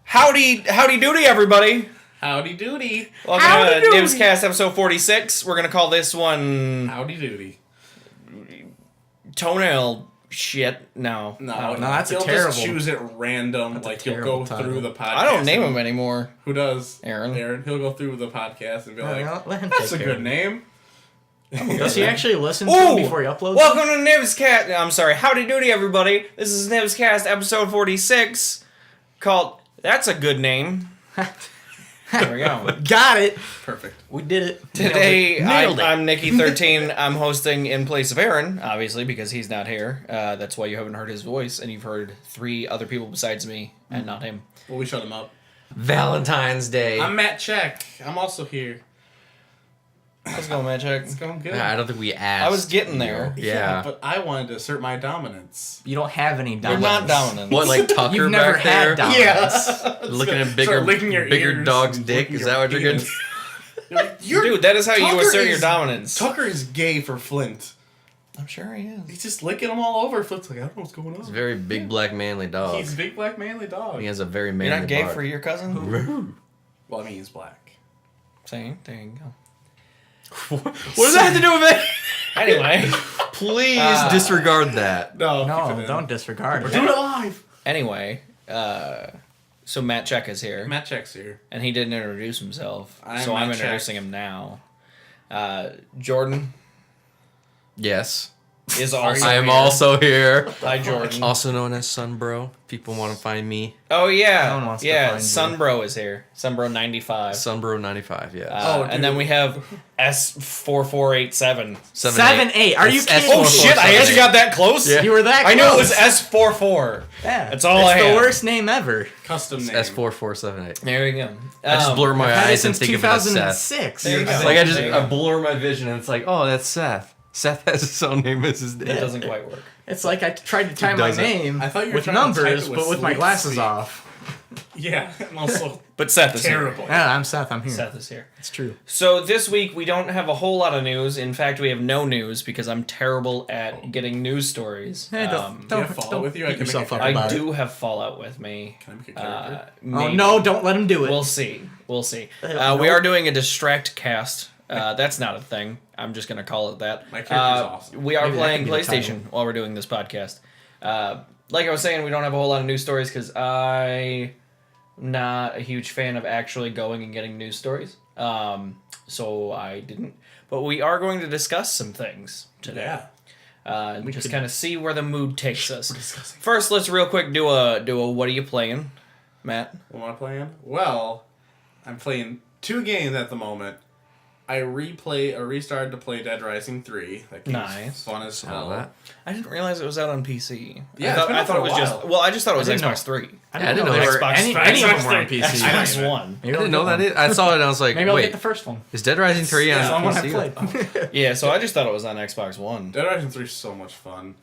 Howdy doody, everybody. Howdy doody. Welcome to NIBScast episode 46. We're going to call this one... Howdy doody. Toenail shit. No, that's a terrible... Just choose it random, like you'll go through the podcast. I don't name him anymore. Who does? Aaron. He'll go through the podcast and be let him that's a good name. Does he actually listen to him before he uploads Welcome to NIBScast. I'm sorry. Howdy doody, everybody. This is NIBScast episode 46 called That's a Good Name. There we go. Got it. Perfect. We did it. Today, Nailed it. I'm Nikki13. I'm hosting in place of Aaron, obviously, because he's not here. That's why you haven't heard his voice, and you've heard 3 other people besides me, and not him. Well, we shut him up. Valentine's Day. I'm Matt Czech. I'm also here. How's it going, man? Check. It's going good. I don't think we asked. I was getting there. Yeah. But I wanted to assert my dominance. You don't have any You're dominance. not dominant. What, like Tucker You've never back had there? dominance. Looking at Start licking your bigger ears dog's and dick? licking Is your that what you're penis. getting? Dude, that is how you Tucker assert your is- dominance. Tucker is gay for Flint. I'm sure he is. He's just licking them all over. Flint's like, I don't know what's going on. He's a very big, black, manly dog. He's a big black manly dog. He has a very manly You're not gay bark. for your cousin? Well, I mean, he's black. See, there you go. What does that have to do with it? Anyway. Please disregard that. No, No, don't disregard We're it. doing it live. Anyway, so Matt Czech is here. Matt Czech's here. And he didn't introduce himself. I'm so I'm Matt introducing Czech. him now. Jordan Yes. is also I am here. also here. Hi, Jordan. Also known as Sunbro. People want to find me. Oh, yeah. No one wants to yeah, find you. Sunbro is here. Sunbro95. Sunbro95, yes. And then we have S4487. 7-8. Are you It's kidding? Oh, S44. shit, I actually got that close? Yeah. You were that I close. knew it was S44. Yeah. That's all I It's had. the worst name ever. Custom name. S4478. There you go. I just blur my I've had it eyes and since think of it as Seth. 2006. There you go. Like There you go. I blur my vision and it's like, oh, that's Seth. Seth has his own name as his That name. doesn't quite work. It's like I tried to tie my doesn't. name I thought you were with trying to type numbers, it with but with my sleep glasses speed. off. Yeah, and also But Seth is terrible. Yeah, I'm Seth. I'm here. here. Seth is here. It's true. So this week we don't have a whole lot of news. In fact, we have no news because I'm terrible at getting news stories. Hey, Do you have Fallout with you? I beat can make yourself a up I about do have Fallout with me. Can I make a character? Oh Maybe. no! Don't let him do it. We'll see. We'll see. Nope. We are doing a distract cast. That's not a thing. I'm just gonna call it that. My character's awesome. We are Maybe that playing could be the PlayStation title. while we're doing this podcast. Like I was saying, we don't have a whole lot of news stories because I'm not a huge fan of actually going and getting news stories. So I didn't. But we are going to discuss some things today. Yeah. We just kind of see where the mood takes us. First, let's real quick do a what are you playing, Matt? What am I playing? Well, I'm playing 2 games at the moment. I restarted to play Dead Rising 3. That game's Nice. fun as Saw hell. that. I didn't realize it was out on PC. Yeah, I it's thought, been I out thought for it was a just. while. Well, I just thought it was I didn't Xbox 3. I didn't didn't know know there were Xbox any Xbox of them were on 3. PC. Xbox One. Maybe I didn't know that. I saw it and I was like, Maybe I'll wait, get the first one. is Dead Rising 3 Yeah, That's the on one I PC? played. Yeah, so I just thought it was on Xbox One. Dead Rising 3 is so much fun.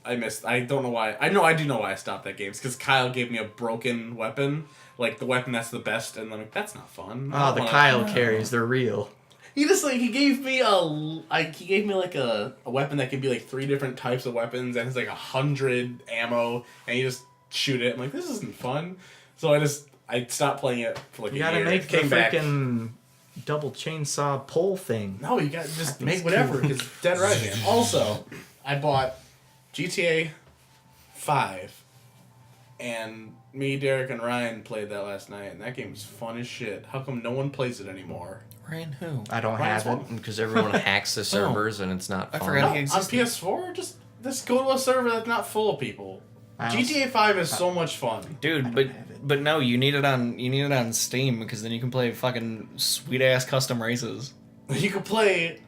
I missed. I don't know why. I do know why I stopped that game. It's because Kyle gave me a broken weapon. Like, the weapon that's the best. And I'm like, that's not fun. I Oh, don't the wanna- Kyle carries. They're real. He just like he gave me a weapon that could be like 3 different types of weapons and it's like 100 ammo and you just shoot it. I'm like, this isn't fun. So I stopped playing it for like You a gotta year. make the Came back. freaking double chainsaw pole thing. No, you gotta just That's make whatever. cool. Because Dead Rising. Also, I bought GTA 5 and me, Derek, and Ryan played that last night and that game was fun as shit. How come no one plays it anymore? Ryan who? I don't Ryan's have it. one. Because everyone hacks the servers and it's not fun. I forgot No, he on existed. PS4, just go to a server that's not full of people. I GTA 5 is so much fun. Dude, but no, you need it on Steam because then you can play fucking sweet ass custom races. You could play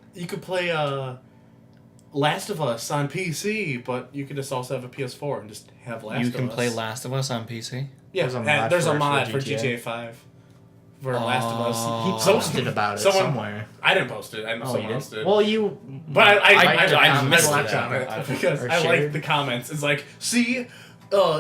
Last of Us on PC, but you could just also have a PS4 and just have Last of Us. You can play Last of Us on PC. Yeah, There's a mod for for GTA 5 for Last of Us. He posted about it somewhere. I didn't post it. I know Oh, you someone did? else did. Well, you. But I missed liked it. on it because Or I like shared. the comments. It's like, see,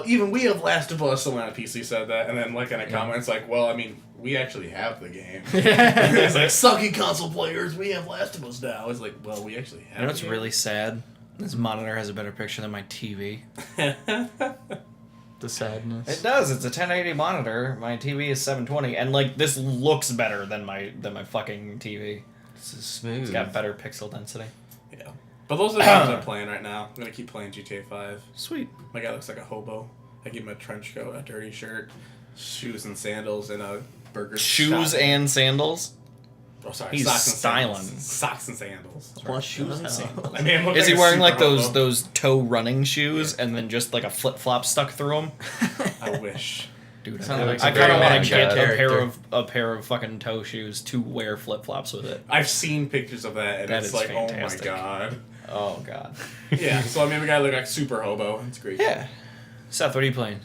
even we have Last of Us. Someone on PC said that, and then like in a comment, it's like, well, I mean, we actually have the game. It's like, sucky console players, we have Last of Us now. It's like, well, we actually have. You know what's the game. really sad? This monitor has a better picture than my TV. the sadness. It does. It's a 1080 monitor. My TV is 720, and like this looks better than my fucking TV. This is smooth. It's got better pixel density. Yeah. But those are the games I'm playing right now. I'm gonna keep playing GTA 5. Sweet. My guy looks like a hobo. I give him a trench coat, a dirty shirt, shoes and sandals, and a burger. Shoes shop. and sandals. Oh, sorry. He's socks and styling. sandals. Socks and sandals. Plus shoes and sandals. I mean, Is he wearing like those toe running shoes and then just like a flip flop stuck through them? I wish. Dude, Sounds like I a kind very of want bad to get character. a pair of fucking toe shoes to wear flip flops with it. I've seen pictures of that, and That it's is like, fantastic. oh my god. Oh god. Yeah, so I made the guy look like super hobo. It's great. Yeah. Seth, what are you playing?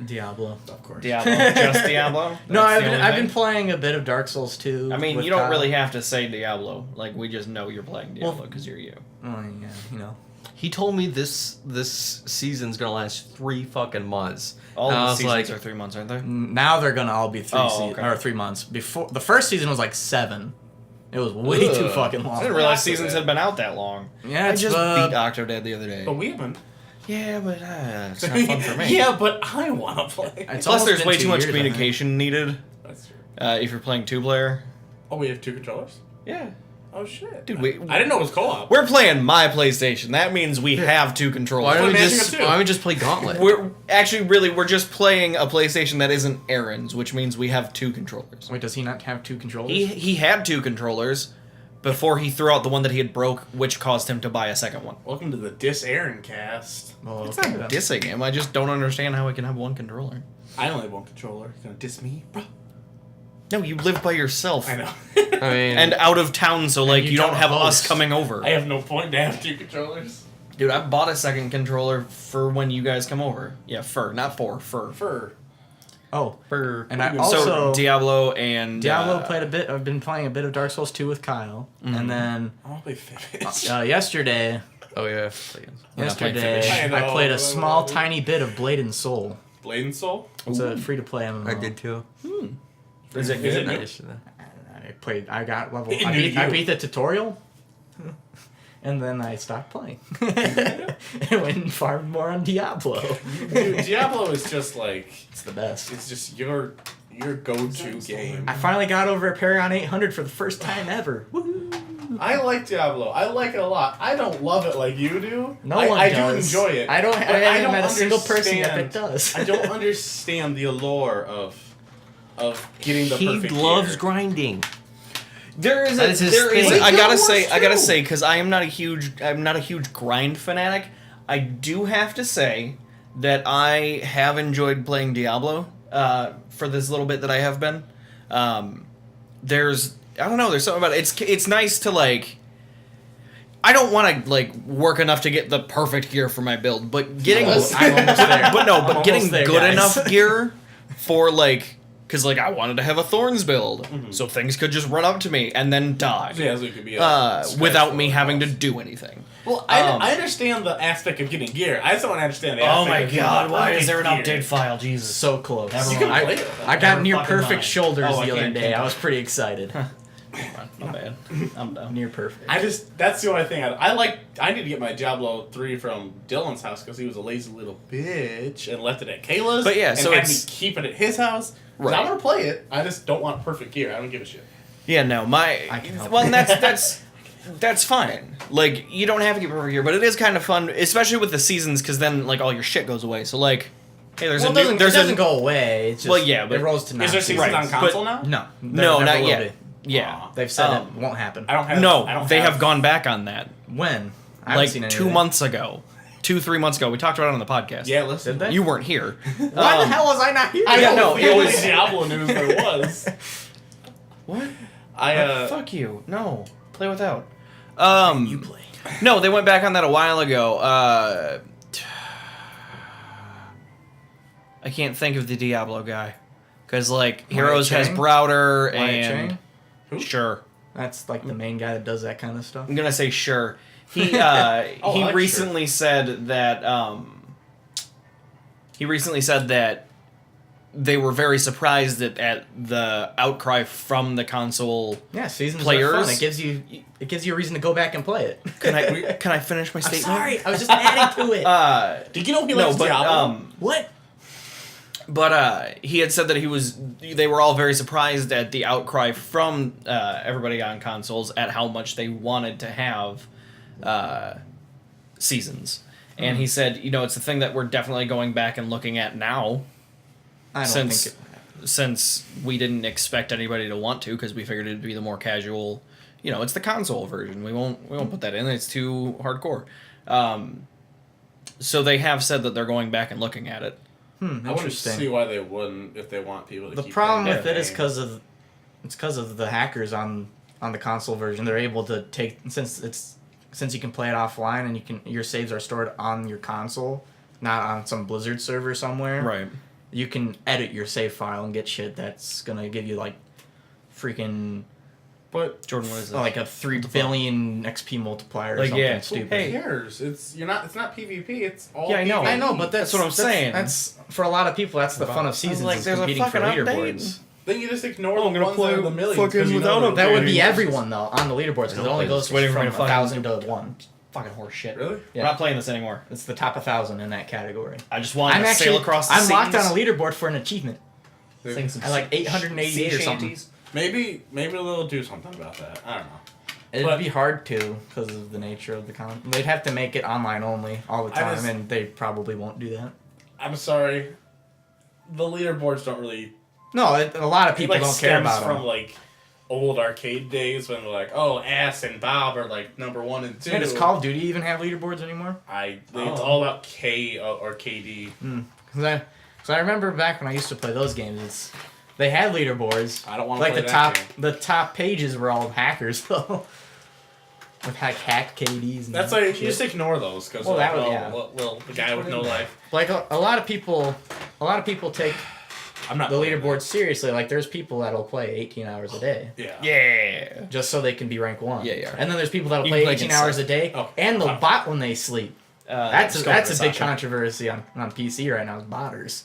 Diablo. Of course. Diablo. Just Diablo? No, That's the only I've been thing? playing a bit of Dark Souls 2. I mean, with you don't Kyle. really have to say Diablo. Like, we just know you're playing Diablo because you're you. Well, yeah, you know. He told me this season's gonna last 3 fucking months. All And I the was seasons like, are 3 months, aren't they? Now they're gonna all be 3 okay. 3 months. Before the first season was like 7. It was way too Ugh. fucking I long. didn't realize seasons had been out that long. Yeah, I it's just beat Octodad the other day. But we haven't. Yeah, but it's not fun for me. Yeah, but I want to play. It's Plus, almost there's been way 2 too much years, I think. communication needed That's true. if you're playing 2-player. Oh, we have 2 controllers? Yeah. Oh, shit. Dude, I didn't know it was co-op. We're playing my PlayStation. That means we have 2 controllers. why don't we Imagine just it too. why don't we just play Gauntlet? We're just playing a PlayStation that isn't Aaron's, which means we have 2 controllers. Wait, does he not have 2 controllers? He had 2 controllers before he threw out the one that he had broke, which caused him to buy a second one. Welcome to the Dis Aaron cast. Well, It's okay, not then. dissing him. I just don't understand how he can have 1 controller. I only have 1 controller. You gonna diss me? Bro. No, you live by yourself. I know. I mean, And out of town, so like you you don't don't have host. us coming over. I have no point to have 2 controllers. Dude, I bought a second controller for when you guys come over. Yeah, not for. Fur. Oh, For. and I So, also So Diablo and Diablo played a bit. I've been playing a bit of Dark Souls 2 with Kyle, and then I want to play Finish. yesterday, oh yeah. We're not playing yesterday Finish. I know, I played a but I small, love it. tiny bit of Blade and Soul. Blade and Soul? It's a free-to-play MMO. I did too. Is it Is good? it I new? just- I got level. It I knew beat, you. I beat the tutorial, and then I stopped playing. I went and farmed more on Diablo. Dude, Diablo is just like, It's the best. it's just your go-to game. I finally got over a Paragon 800 for the first time ever. Woohoo! I like Diablo. I like it a lot. I don't love it like you do. No I, one I does. do enjoy it. I but haven't don't met a single person yet understand- that does. I don't understand the allure of getting the He perfect loves gear. grinding. There is That is his thing. I gotta What? say, because I'm not a huge grind fanatic. I do have to say that I have enjoyed playing Diablo for this little bit that I have been. There's something about it. It's nice to like. I don't want to like work enough to get the perfect gear for my build, but getting I'm almost there. but no, I'm but almost getting there, good guys. enough gear for like. Because, like, I wanted to have a Thorns build, so things could just run up to me and then die. Yeah, so it could be a without me having to do anything. Well, I understand the aspect of getting gear. I just don't understand the Oh aspect my of god, why getting is there an gear. update file? Jesus. So close. Never You can mind. play it. I got Never near fucking perfect mind. shoulders Oh, I the other can't- day. can't I was pretty excited. My bad. I'm done. Near perfect. That's the only thing I need to get my Diablo 3 from Dylan's house because he was a lazy little bitch and left it at Kayla's. But yeah, and so had it's- me keep it at his house. 'Cause Right. I want to play it. I just don't want perfect gear. I don't give a shit. Yeah, no, I can help well, you. that's fine. Like, you don't have to get perfect gear, but it is kind of fun, especially with the seasons, because then, like, all your shit goes away. So, like, hey, there's Well, a new... it There's doesn't a, go away. It's just, Well, yeah, but- it rolls to Is there nothing. seasons Right, on console but- now? No. No, there not never will yet. be. Yeah. They've said it won't happen. I don't have. I No, don't they have gone back on that. When? I haven't Like, seen 2 anything. months ago. 3 months ago. We talked about it on the podcast. Yeah, listen. Did they? You weren't here. Why the hell was I not here? I Yeah, don't no, know. it The only was- Diablo news there was. What? I Fuck you. No. Play without. You play. No, they went back on that a while ago. I can't think of the Diablo guy. Because, like, Heroes has Chang? Browder Wyatt and... Chang? Who? Sure. That's like the main guy that does that kind of stuff. I'm gonna say sure. He I he like recently said that they were very surprised at the outcry from the console. Yeah, seasons Players? are fun. It gives you a reason to go back and play it. Can I finish my I'm statement? sorry, I was just adding to it. Did you know he No, likes but Diablo? What? But he had said that they were all very surprised at the outcry from everybody on consoles at how much they wanted to have seasons. And he said, it's a thing that we're definitely going back and looking at now. Since we didn't expect anybody to want to, because we figured it'd be the more casual, it's the console version. We won't put that in. It's too hardcore. So they have said that they're going back and looking at it. I wouldn't see why they wouldn't if they want people to. The problem with it is because of the hackers on the console version. They're able to take since you can play it offline and your saves are stored on your console, not on some Blizzard server somewhere. Right. You can edit your save file and get shit that's gonna give you like freaking. But Jordan, what is it? Like a 3 billion XP multiplier or something stupid. Who cares? It's not PvP. It's all. Yeah, I know, but that's what I'm saying. That's for a lot of people. That's the fun of seasons. Like, is there's a competing for fucking leaderboards. update. Then you just ignore I'm the gonna ones play that are the millions. fucking without That would be everyone though on the leaderboards because it only goes from waiting for me to 1,000 to 1. Fucking horse shit. Really? We're not playing this anymore. It's the top 1,000 in that category. I just wanted to sail across the I'm seas. locked on a leaderboard for an achievement. Sing some I like 888 sea or something. shanties. Maybe they'll do something about that. I don't know. It'd be hard to because of the nature of the They'd have to make it online only all the time, and they probably won't do that. I'm sorry. The leaderboards don't really. No, a lot of people don't care about from them. like old arcade days when they're like, oh, Ass and Bob are like number 1 and 2. Hey, does Call of Duty even have leaderboards anymore? It's all about K or KD. Because I remember back when I used to play those games, they had leaderboards. I don't want to like play the that top. game. The top pages were all hackers though, with hack KDs. And That's like shit. you just ignore those because Well, that would- yeah. well, the guy with no life. Like a lot of people take I'm not the playing leaderboard seriously. Like there's people that'll play 18 hours a day. that. Yeah. Just so they can be rank 1. Yeah. And then there's people that'll You play can play 18 against hours us. a day, Oh. and they'll bot when they sleep. That's a big Sasha. controversy on PC right now is botters.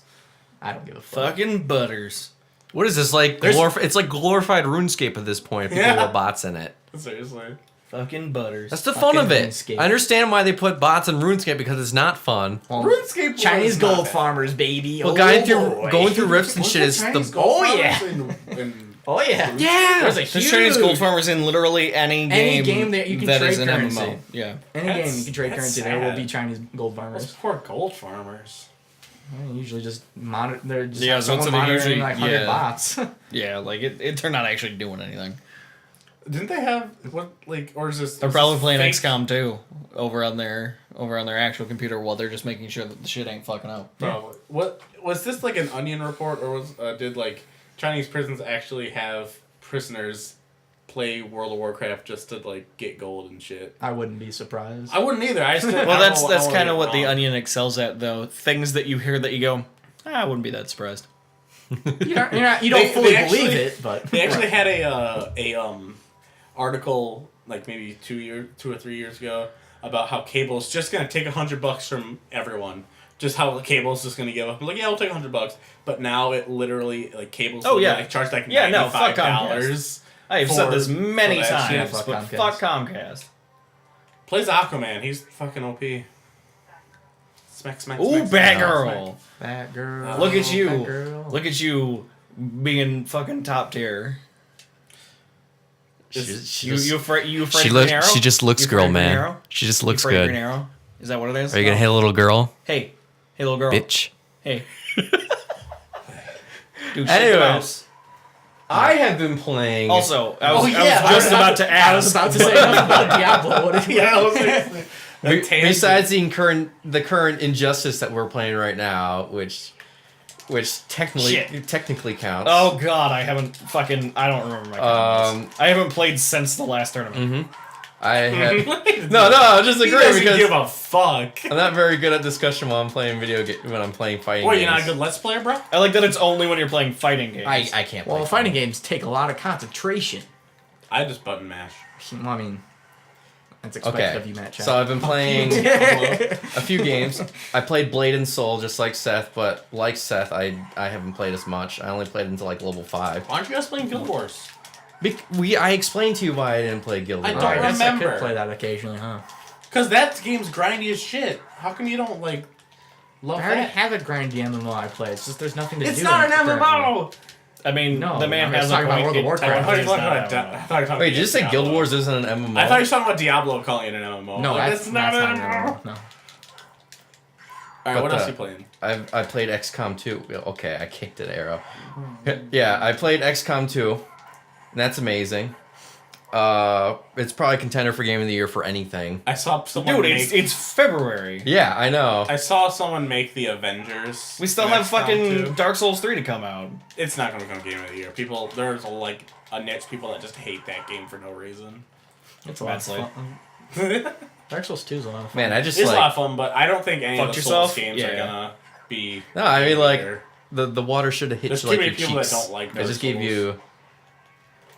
I don't give a fuck. Fucking butters. What is this like? It's like glorified RuneScape at this point. People with bots in it. Seriously. Fucking butters. That's the fun of it. RuneScape. I understand why they put bots in RuneScape because it's not fun. Well, RuneScape Chinese was not gold bad. farmers, baby. Well, going through rifts and shit is the. Oh, yeah. Oh yeah. Yeah. There's There's Chinese gold farmers in literally any game that you can that trade is an currency. MMO. Yeah. Any That's- game you can trade that's currency, there will sad. be Chinese gold Those farmers. poor gold farmers. Well, usually just monitor. They're just Yeah, have so someone they monitoring usually- like 100 yeah. bots. Yeah, like they're not actually doing anything. Didn't they have or is this? They're is probably this playing fake? XCOM too over on their actual computer while they're just making sure that the shit ain't fucking up. Probably. What was this like an Onion report or did like Chinese prisons actually have prisoners play World of Warcraft just to like get gold and shit? I wouldn't be surprised. I wouldn't either. I just Well, that's kind of what the Onion excels at, though. Things that you hear that you go, I wouldn't be that surprised. You don't They fully actually- believe it, but They actually had a article like maybe 2 or 3 years ago about how cable's just gonna take $100 from everyone. Just how the cable's just gonna give up. Like, yeah, we'll take $100, but now it literally like cable's. Oh, yeah. like, charge like Yeah, no, fuck $95. I've said this many for that shit. times, Fuck but Comcast. fuck Comcast. Plays Aquaman. He's fucking OP. Smack, smack. Ooh, smack, Batgirl. that girl. Look at you. That girl. Look at you being fucking top tier. You afraid She of looks. Green Arrow? She just looks You afraid girl, of Green man. Arrow? She just You looks afraid of good. Green Arrow? Is that what it is? Are you gonna hit a little girl, Hey, little girl. bitch? Hey. Dude, Anyways. I have been playing. Also, I was I just about to ask. I was about to say nothing about Diablo. What if Yeah, I was like, Besides the current injustice that we're playing right now, which technically counts. Oh god, I don't remember my comments. I haven't played since the last tournament. I have no, I just He agree doesn't because give a fuck. I'm not very good at discussion while I'm playing when I'm playing fighting What, games. you're not a good Let's Player, bro? I like that it's only when you're playing fighting games. I can't play. Well, fighting games take a lot of concentration. I just button mash. Well, I mean, that's expected of you, Matt. So I've been playing a few games. I played Blade and Soul just like Seth, but like Seth, I haven't played as much. I only played until like level 5. Why aren't you guys playing Guild Wars? I explained to you why I didn't play Guild I Wars. don't I guess I remember. could play that occasionally, huh? Because that game's grindy as shit. How come you don't, like... Love I already that. have a grindy MMO I play. It's just there's nothing to do. It's not an currently. MMO! I mean, No, the man I'm has just a talking about point. World of It Warcraft. I thought you technically were is talking not about MMO. I thought you were talking Wait, did you just say Diablo. Guild Wars isn't an MMO? I thought you were talking about Diablo calling it an MMO. No, Like, that's not not an an MMO. MMO. No. Alright, what But, else are you playing? I played XCOM 2. Okay, I kicked an arrow. Yeah, I played XCOM 2. And that's amazing. It's probably a contender for Game of the Year for anything. I saw someone Dude, make... it's February. Yeah, I know. I saw someone make the Avengers. We still in have XCOM fucking 2. Dark Souls 3 to come out. It's not going to become Game of the Year. People, there's like a niche people that just hate that game for no reason. It's a lot of Immensely. fun. Dark Souls 2 is a lot of fun. Man, I just It's a lot like... of fun, but I don't think any Fuck of the yourself? Souls games are Yeah. gonna be. No, I mean, Game of like, the Year. the water should have hit There's you too like many your people that cheeks. don't like I Dark just gave Souls. you...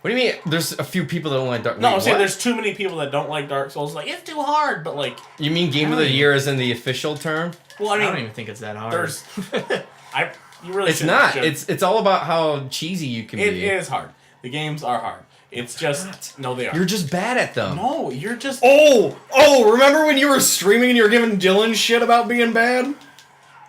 What do you mean? There's a few people that don't like Dark... No, Wait, I'm saying what? there's too many people that don't like Dark Souls. Like, it's too hard, but like, You mean Game of the Year is in the official term? well, I I don't mean, even think it's that hard. there's, you really It's shouldn't not. judge- It's all about how cheesy you can It be. is hard. The games are hard. It's just no, they are. You're just bad at them. No, you're just. Oh, remember when you were streaming and you were giving Dylan shit about being bad?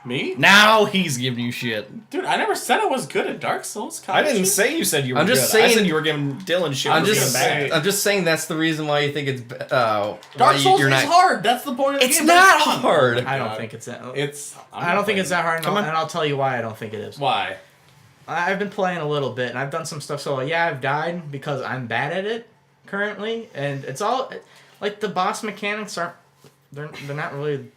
Me? Now he's giving you shit. Dude, I never said I was good at Dark Souls. I didn't say you said you were I'm just good. I saying- said you were giving Dylan shit I'm for being just bad. I'm just saying that's the reason why you think it's Dark why Souls you're is not hard. That's the point of the It's game. but not fun. hard. I don't God. think it's that. It's. I don't think it's that hard, and Come on. I'll tell you why I don't think it is. Why? I've been playing a little bit, and I've done some stuff. So yeah, I've died because I'm bad at it currently, and it's all like the boss mechanics aren't. They're not really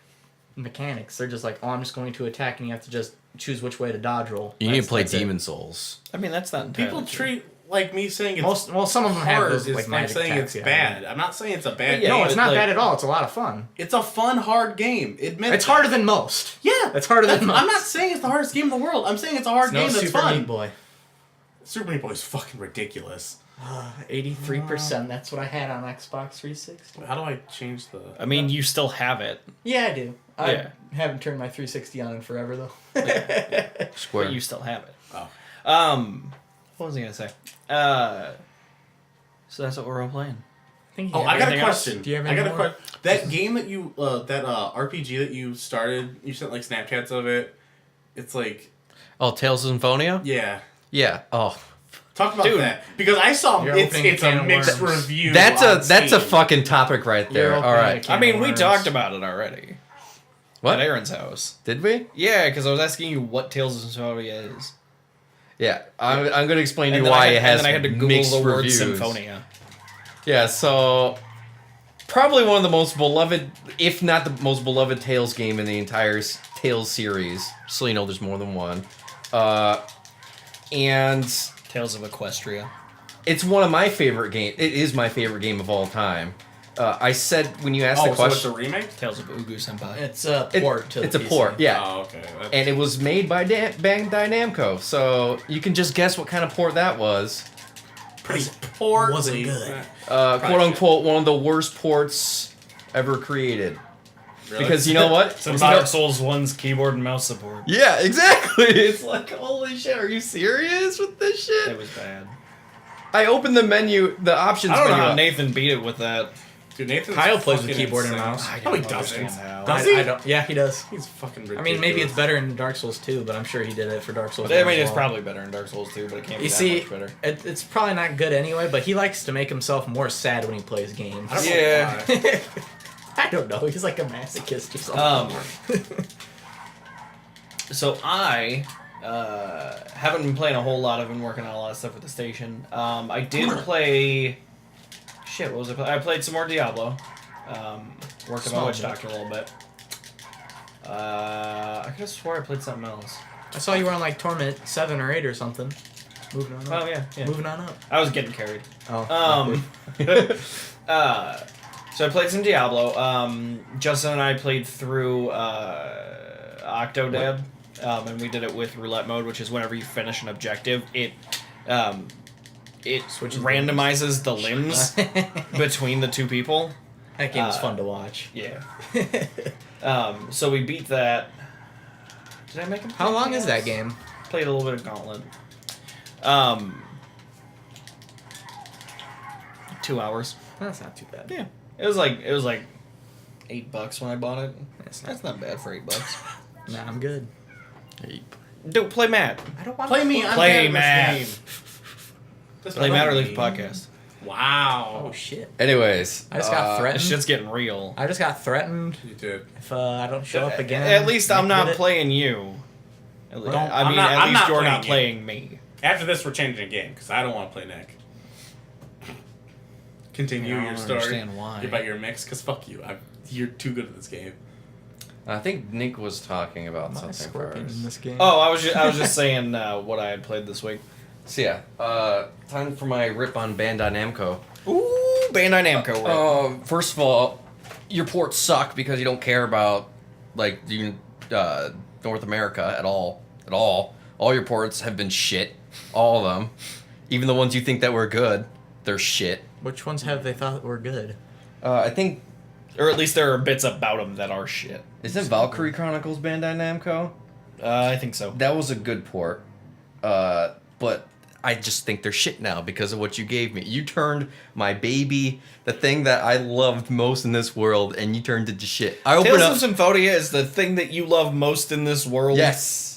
mechanics. They're just like, oh, I'm just going to attack, and you have to just choose which way to dodge roll. You need to play That's it. Demon Souls. I mean, that's not entirely People true. treat like me saying it's Some of them have hard those is like like magic saying attacks, it's yeah. bad. I'm not saying it's a bad Yeah, game. No, it's not like- bad at all. It's a lot of fun. It's a fun, hard game. Admit It's that. harder than most. Yeah, It's harder than I'm most. not saying it's the hardest game in the world. I'm saying it's a hard It's no game that's Super fun. Meat Boy. Super Meat Boy is fucking ridiculous. 83%. That's what I had on Xbox 360. How do I change the? I mean, you still have it. Yeah, I do. Yeah. I haven't turned my 360 on in forever though. Square. But you still have it. Oh. What was I gonna say? So that's what we're all playing. Oh, I got a anything else? question. Do you have I any got a more? question. That game that you, that RPG that you started, you sent like Snapchats of it. It's like, Oh, Tales of Symphonia? yeah. Yeah. Oh. Talk about Dude. that because I saw You're it's opening a a can of mixed worms. review. That's on a Steam. Steam. Fucking topic right there. You're All opening right. a can I mean, of we worms. talked about it already. What? At Aaron's house. Did we? Yeah, because I was asking you what Tales of Symphonia is. Yeah. I'm going to explain to And you then why I had, it has and then I had to Google mixed the word reviews. Symphonia. Yeah, so probably one of the most beloved, if not the most beloved Tales game in the entire Tales series. So you know there's more than one. And Tales of Equestria. it's one of my favorite games. It is my favorite game of all time. I said when you asked Oh, the so it's question, a remake? Tales of Ugu Senpai. It's a It- port to it's a the PC. port, yeah. Oh, okay. That's- And it was made by Bandai Namco, so you can just guess what kind of port that was. pretty poor. wasn't good. Quote unquote, one of the worst ports ever created. Really? Because you know what? Some You know- Dark Souls 1's keyboard and mouse support. Yeah, exactly. It's like, holy shit, are you serious with this It shit? was bad. I opened the menu, the options I don't know menu how up. Nathan beat it with that. Dude, Nathan's Kyle plays with fucking keyboard and insane. mouse. I No, he don't doesn't. understand how. Does he? I don't. Yeah, he does. He's fucking I ridiculous. mean, maybe it's better in Dark Souls 2, but I'm sure he did it for Dark Souls. I 1 mean, as it's well. probably better in Dark Souls 2, but it can't be You that see, much better. it's probably not good anyway, but he likes to make himself more sad when he plays games. I don't Yeah. know why. I don't know. He's like a masochist or something. So I haven't been playing a whole lot. I've been working on a lot of stuff with the station. I did play... Shit, what was I playing? I played some more Diablo. Worked on my Small Witch bit. Doctor a little bit. I could have swore I played something else. I saw you were on like Torment 7 or 8 or something. Moving on up. Oh, yeah. Moving on up. I was getting carried. Oh. So I played some Diablo. Justin and I played through Octodad, and we did it with roulette mode, which is whenever you finish an objective, it Switches randomizes the limbs between the two people. That game was fun to watch. Yeah. So we beat that. Did I make him? How long is that game? Played a little bit of Gauntlet. 2 hours. That's not too bad. Yeah. It was like $8 when I bought it. That's That's not bad for $8. Nah, I'm good. Dude, play Matt. I don't want Play me. I'm Play bad at Matt. this game. Play Matt or leave the podcast. Wow. Oh shit! Anyways, I just got This threatened. shit's getting real. I just got threatened You did. if I don't show up again. At least I'm Nick not did it. playing you. At least, Don't- I I'm mean, not- at I'm least not you're playing not you. playing me. After this, we're changing the game because I don't want to play Nick. Continue I your don't story understand why. about your mix because fuck you. You're too good at this game. I think Nick was talking about Am I something scorpion in first. this game? Oh, I was just saying what I had played this week. So yeah, time for my rip on Bandai Namco. Ooh, Bandai Namco. Right? First of all, your ports suck because you don't care about like North America at all. At all. All your ports have been shit. All of them. Even the ones you think that were good, they're shit. Which ones have they thought were good? I think Or at least there are bits about them that are shit. isn't Valkyrie Chronicles Bandai Namco? I think so. That was a good port. But I just think they're shit now because of what you gave me. You turned my baby, the thing that I loved most in this world, and you turned it to shit. I opened Tales up. of Symphonia is the thing that you love most in this world. Yes.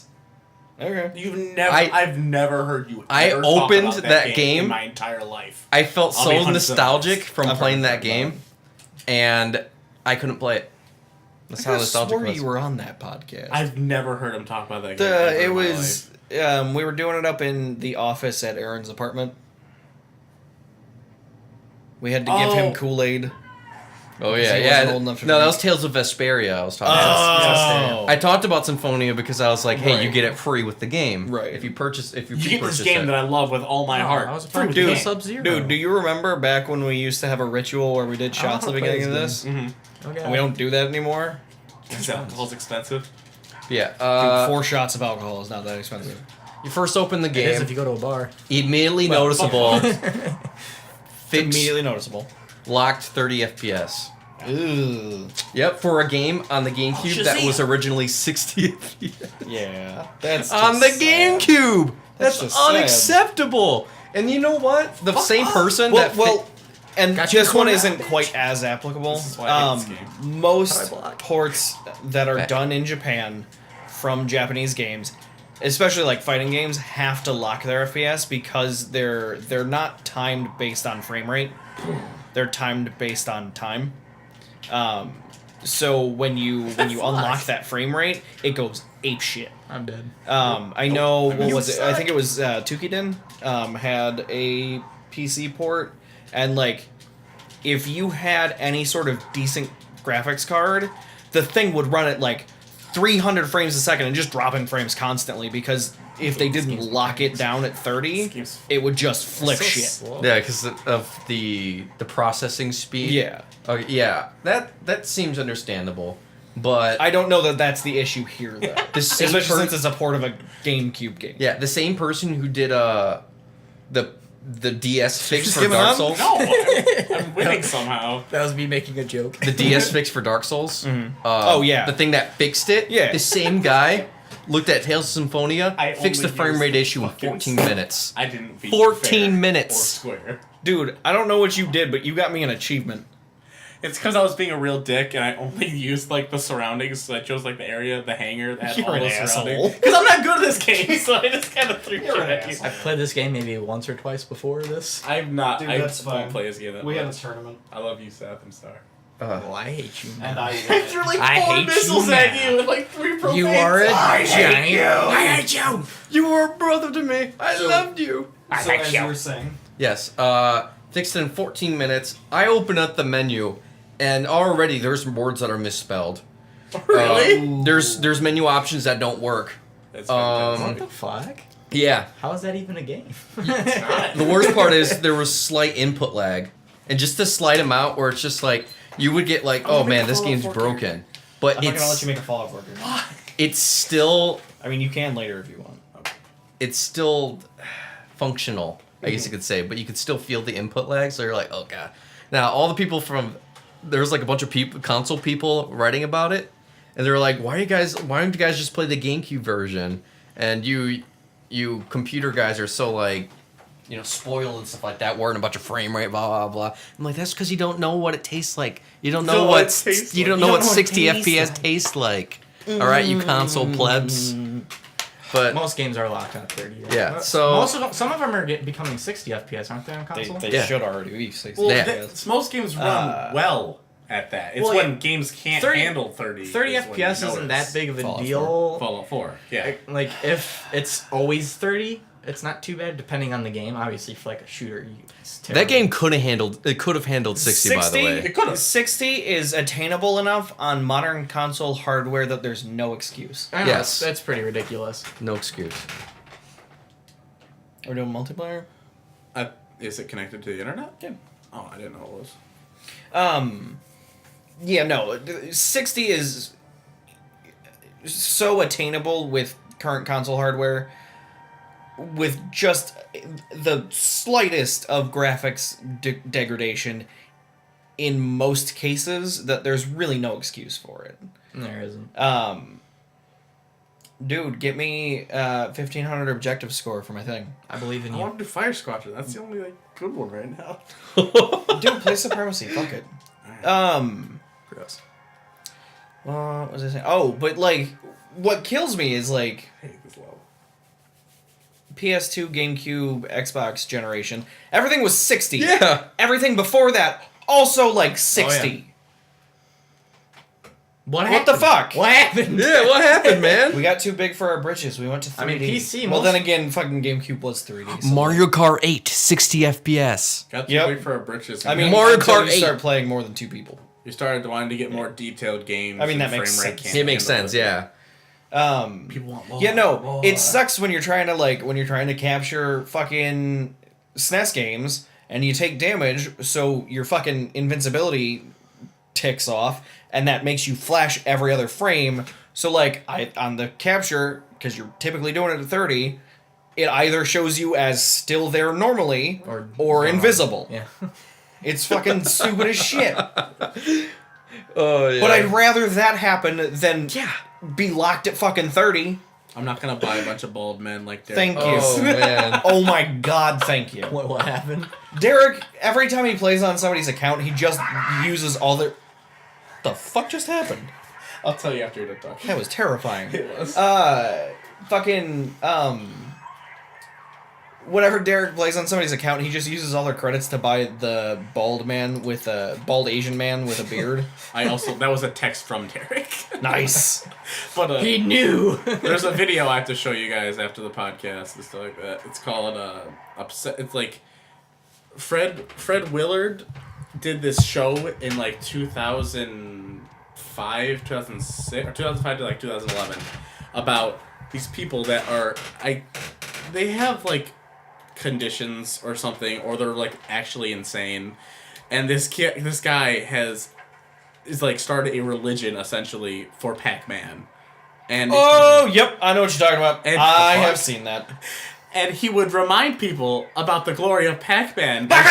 Okay. I've never heard you. I ever talk opened about that game in my entire life. I felt I'll be so 100% nostalgic honest. from I've playing heard that about game, and I couldn't play it. That's how I nostalgic swore it was. you were on that podcast. I've never heard him talk about that game. ever It in my was we were doing it up in the office at Aaron's apartment. We had to give him Oh. Kool-Aid. Oh Because yeah, he yeah. wasn't old enough to No, that drink. was Tales of Vesperia. I was talking about. Oh. I talked about Symphonia because I was like, hey, you Right. get it free with the game. Right. If you purchase, if you You get this pre-purchase game it. that I love with all my heart. I was Free about with to the do game. Sub-Zero. Dude, do you remember back when we used to have a ritual where we did shots at the wanna play beginning of this this? Mm-hmm. Okay. And we don't do that anymore? Because alcohol's expensive. Yeah. Dude, 4 shots of alcohol is not that expensive. You first open the It is game, if you go to a bar. immediately Well, noticeable. It's Fix immediately noticeable. locked 30 FPS. Ugh. Yep, for a game on the GameCube that was originally 60 FPS. Yeah. That's On just the sad. GameCube! That's That's just sad. unacceptable! And you know what? The same person Well, that well, and Got you this one cornered, isn't bitch. quite as applicable. This is why I hate this game. Most How do I block? ports that are Back. done in Japan from Japanese games, especially like fighting games, have to lock their FPS because they're not timed based on frame rate. They're timed based on time. So when you unlock that frame rate, it goes ape shit. I'm dead. I know what was it? I think it was Tukiden had a PC port, and like if you had any sort of decent graphics card, the thing would run at like 300 frames a second and just dropping frames constantly because if they didn't lock it down at 30, it would just flip So shit. slow. Yeah, because of the processing speed. Yeah. Okay, yeah, that seems understandable, but I don't know that that's the issue here though. the same Especially per- since it's a port of a GameCube game. yeah, the same person who did the DS fix Just for giving Dark up? Souls. No, I'm winning somehow. That was me making a joke. The DS fix for Dark Souls. Oh, yeah. the thing that fixed it. Yeah. the same guy looked at Tales of Symphonia, I fixed the only frame used rate the issue in fucking 14 minutes. I didn't beat 14 fair minutes. Or square. Dude, I don't know what you did, but you got me an achievement. It's because I was being a real dick and I only used like the surroundings. So I chose like the area, the hangar that had You're all an the asshole. surroundings. Because I'm not good at this game, so I just kind of threw shit an at you. asshole. I've played this game maybe once or twice before this. I'm not. Dude, I that's don't fine. play this game that We had a much. tournament. I love you, Seth. I'm sorry. Well, I hate you. Man. I I threw like I 4 hate you missiles at now. you with like 3 propane. You are a I giant. hate you. I hate you. You were a brother to me. I So- loved you. I So hate as you. you were saying, Yes, fixed it in 14 minutes. I open up the menu, and already there's words that are misspelled. Really? There's menu options that don't work. That's What fantastic. the fuck? Yeah. How is that even a game? The worst part is there was slight input lag, and just a slight amount where it's just like you would get like, oh man, this game's broken, but I'm not gonna let it's you make a Fallout worker. it's still I mean, you can later if you want. it's still functional, I guess you could say, but you could still feel the input lag. So you're like, oh god. Now all the people from there's like a bunch of people, console people writing about it, and they're like, why don't you guys just play the GameCube version? And you computer guys are so like, you know, spoiled and stuff like that, worrying about your frame rate, blah blah blah. I'm like, that's because you don't know what it tastes like. You don't know Don't know what what it tastes you don't like. know You what don't know what 60 it tastes FPS like. tastes like. All right, you console plebs. But Most games are locked at 30. Right? Yeah, so- Some of them are becoming 60 FPS, aren't they on console? They Yeah. should already be 60. Well, Yeah. most games run well at that. It's well, when yeah. games can't 30 handle 30. 30 is when you FPS isn't notice. that big of a Fallout deal. Fallout 4, yeah. Like, if it's always 30, it's not too bad, depending on the game. Obviously, for like a shooter, it's terrible. that game could have handled. It could have handled 60, by the way. It could've. 60 is attainable enough on modern console hardware that there's no excuse. I know, Yes. that's pretty ridiculous. No excuse. We're doing multiplayer? Is it connected to the internet? Yeah. Oh, I didn't know it was. Yeah, no. 60 is so attainable with current console hardware with just the slightest of graphics degradation in most cases that there's really no excuse for it. There isn't. Dude, get me 1500 objective score for my thing. I believe in I you. want to do Fire Squadron. That's the only good one right now. Dude, play Supremacy. Fuck it. Gross. What was I saying? Oh, but like, what kills me is like I hate this level. PS2, GameCube, Xbox generation. Everything was 60. Yeah. Everything before that also like 60. What the fuck? What happened? Yeah, what happened, man? We got too big for our britches. We went to 3D. I mean, PC Well, most- then again, fucking GameCube was 3D. So Mario Kart 8, 60 FPS. Got to Yep. wait for our britches. I mean, Mario until Kart you 8. start playing more than 2 people. you started wanting to get more detailed games. I mean, and that makes frame rate sense. can't It makes handle sense, it. yeah. People want more. Yeah, no, more. it sucks when you're trying to capture fucking SNES games and you take damage, so your fucking invincibility ticks off, and that makes you flash every other frame. So like on the capture, because you're typically doing it at 30, it either shows you as still there normally or invisible. Yeah. It's fucking stupid as shit. Oh, yeah. But I'd rather that happen than be locked at fucking 30. I'm not gonna buy a bunch of bald men like Derek. Thank you. Oh, man. Oh my god, thank you. What happened? Derek, every time he plays on somebody's account, he just uses all their... The fuck just happened? I'll tell you after you're done talking. That was terrifying. It was. Whenever Derek plays on somebody's account, he just uses all their credits to buy the bald Asian man with a beard. That was a text from Derek. Nice. But He knew. there's a video I have to show you guys after the podcast and stuff like that. It's called Upset. It's like Fred Willard did this show in like 2005, 2006, or 2005 to like 2011 about these people that they have like conditions or something, or they're like actually insane, and this guy is like started a religion essentially for Pac-Man, and Oh, yep, I know what you're talking about. And- I have seen that. and he would remind people about the glory of Pac-Man by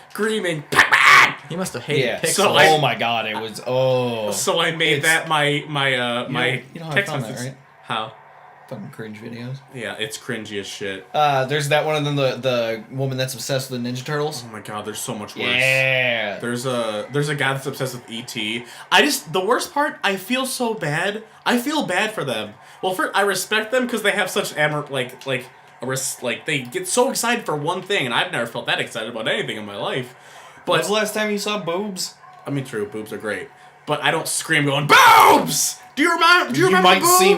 screaming Pac-Man. He must have hated Yeah. Pixel. So Oh my god, it was... Oh. So I made It's- that my You know how I text found that, message. right? How? Fucking cringe videos. Yeah, it's cringy as shit. There's that one, and then the woman that's obsessed with the Ninja Turtles. Oh my god, there's so much worse. Yeah. There's a guy that's obsessed with E.T. The worst part, I feel so bad. I feel bad for them. Well, I respect them because they have such they get so excited for one thing, and I've never felt that excited about anything in my life. When's But the last time you saw boobs? I mean, true, boobs are great, but I don't scream going boobs. Do you remember? You might boobs? see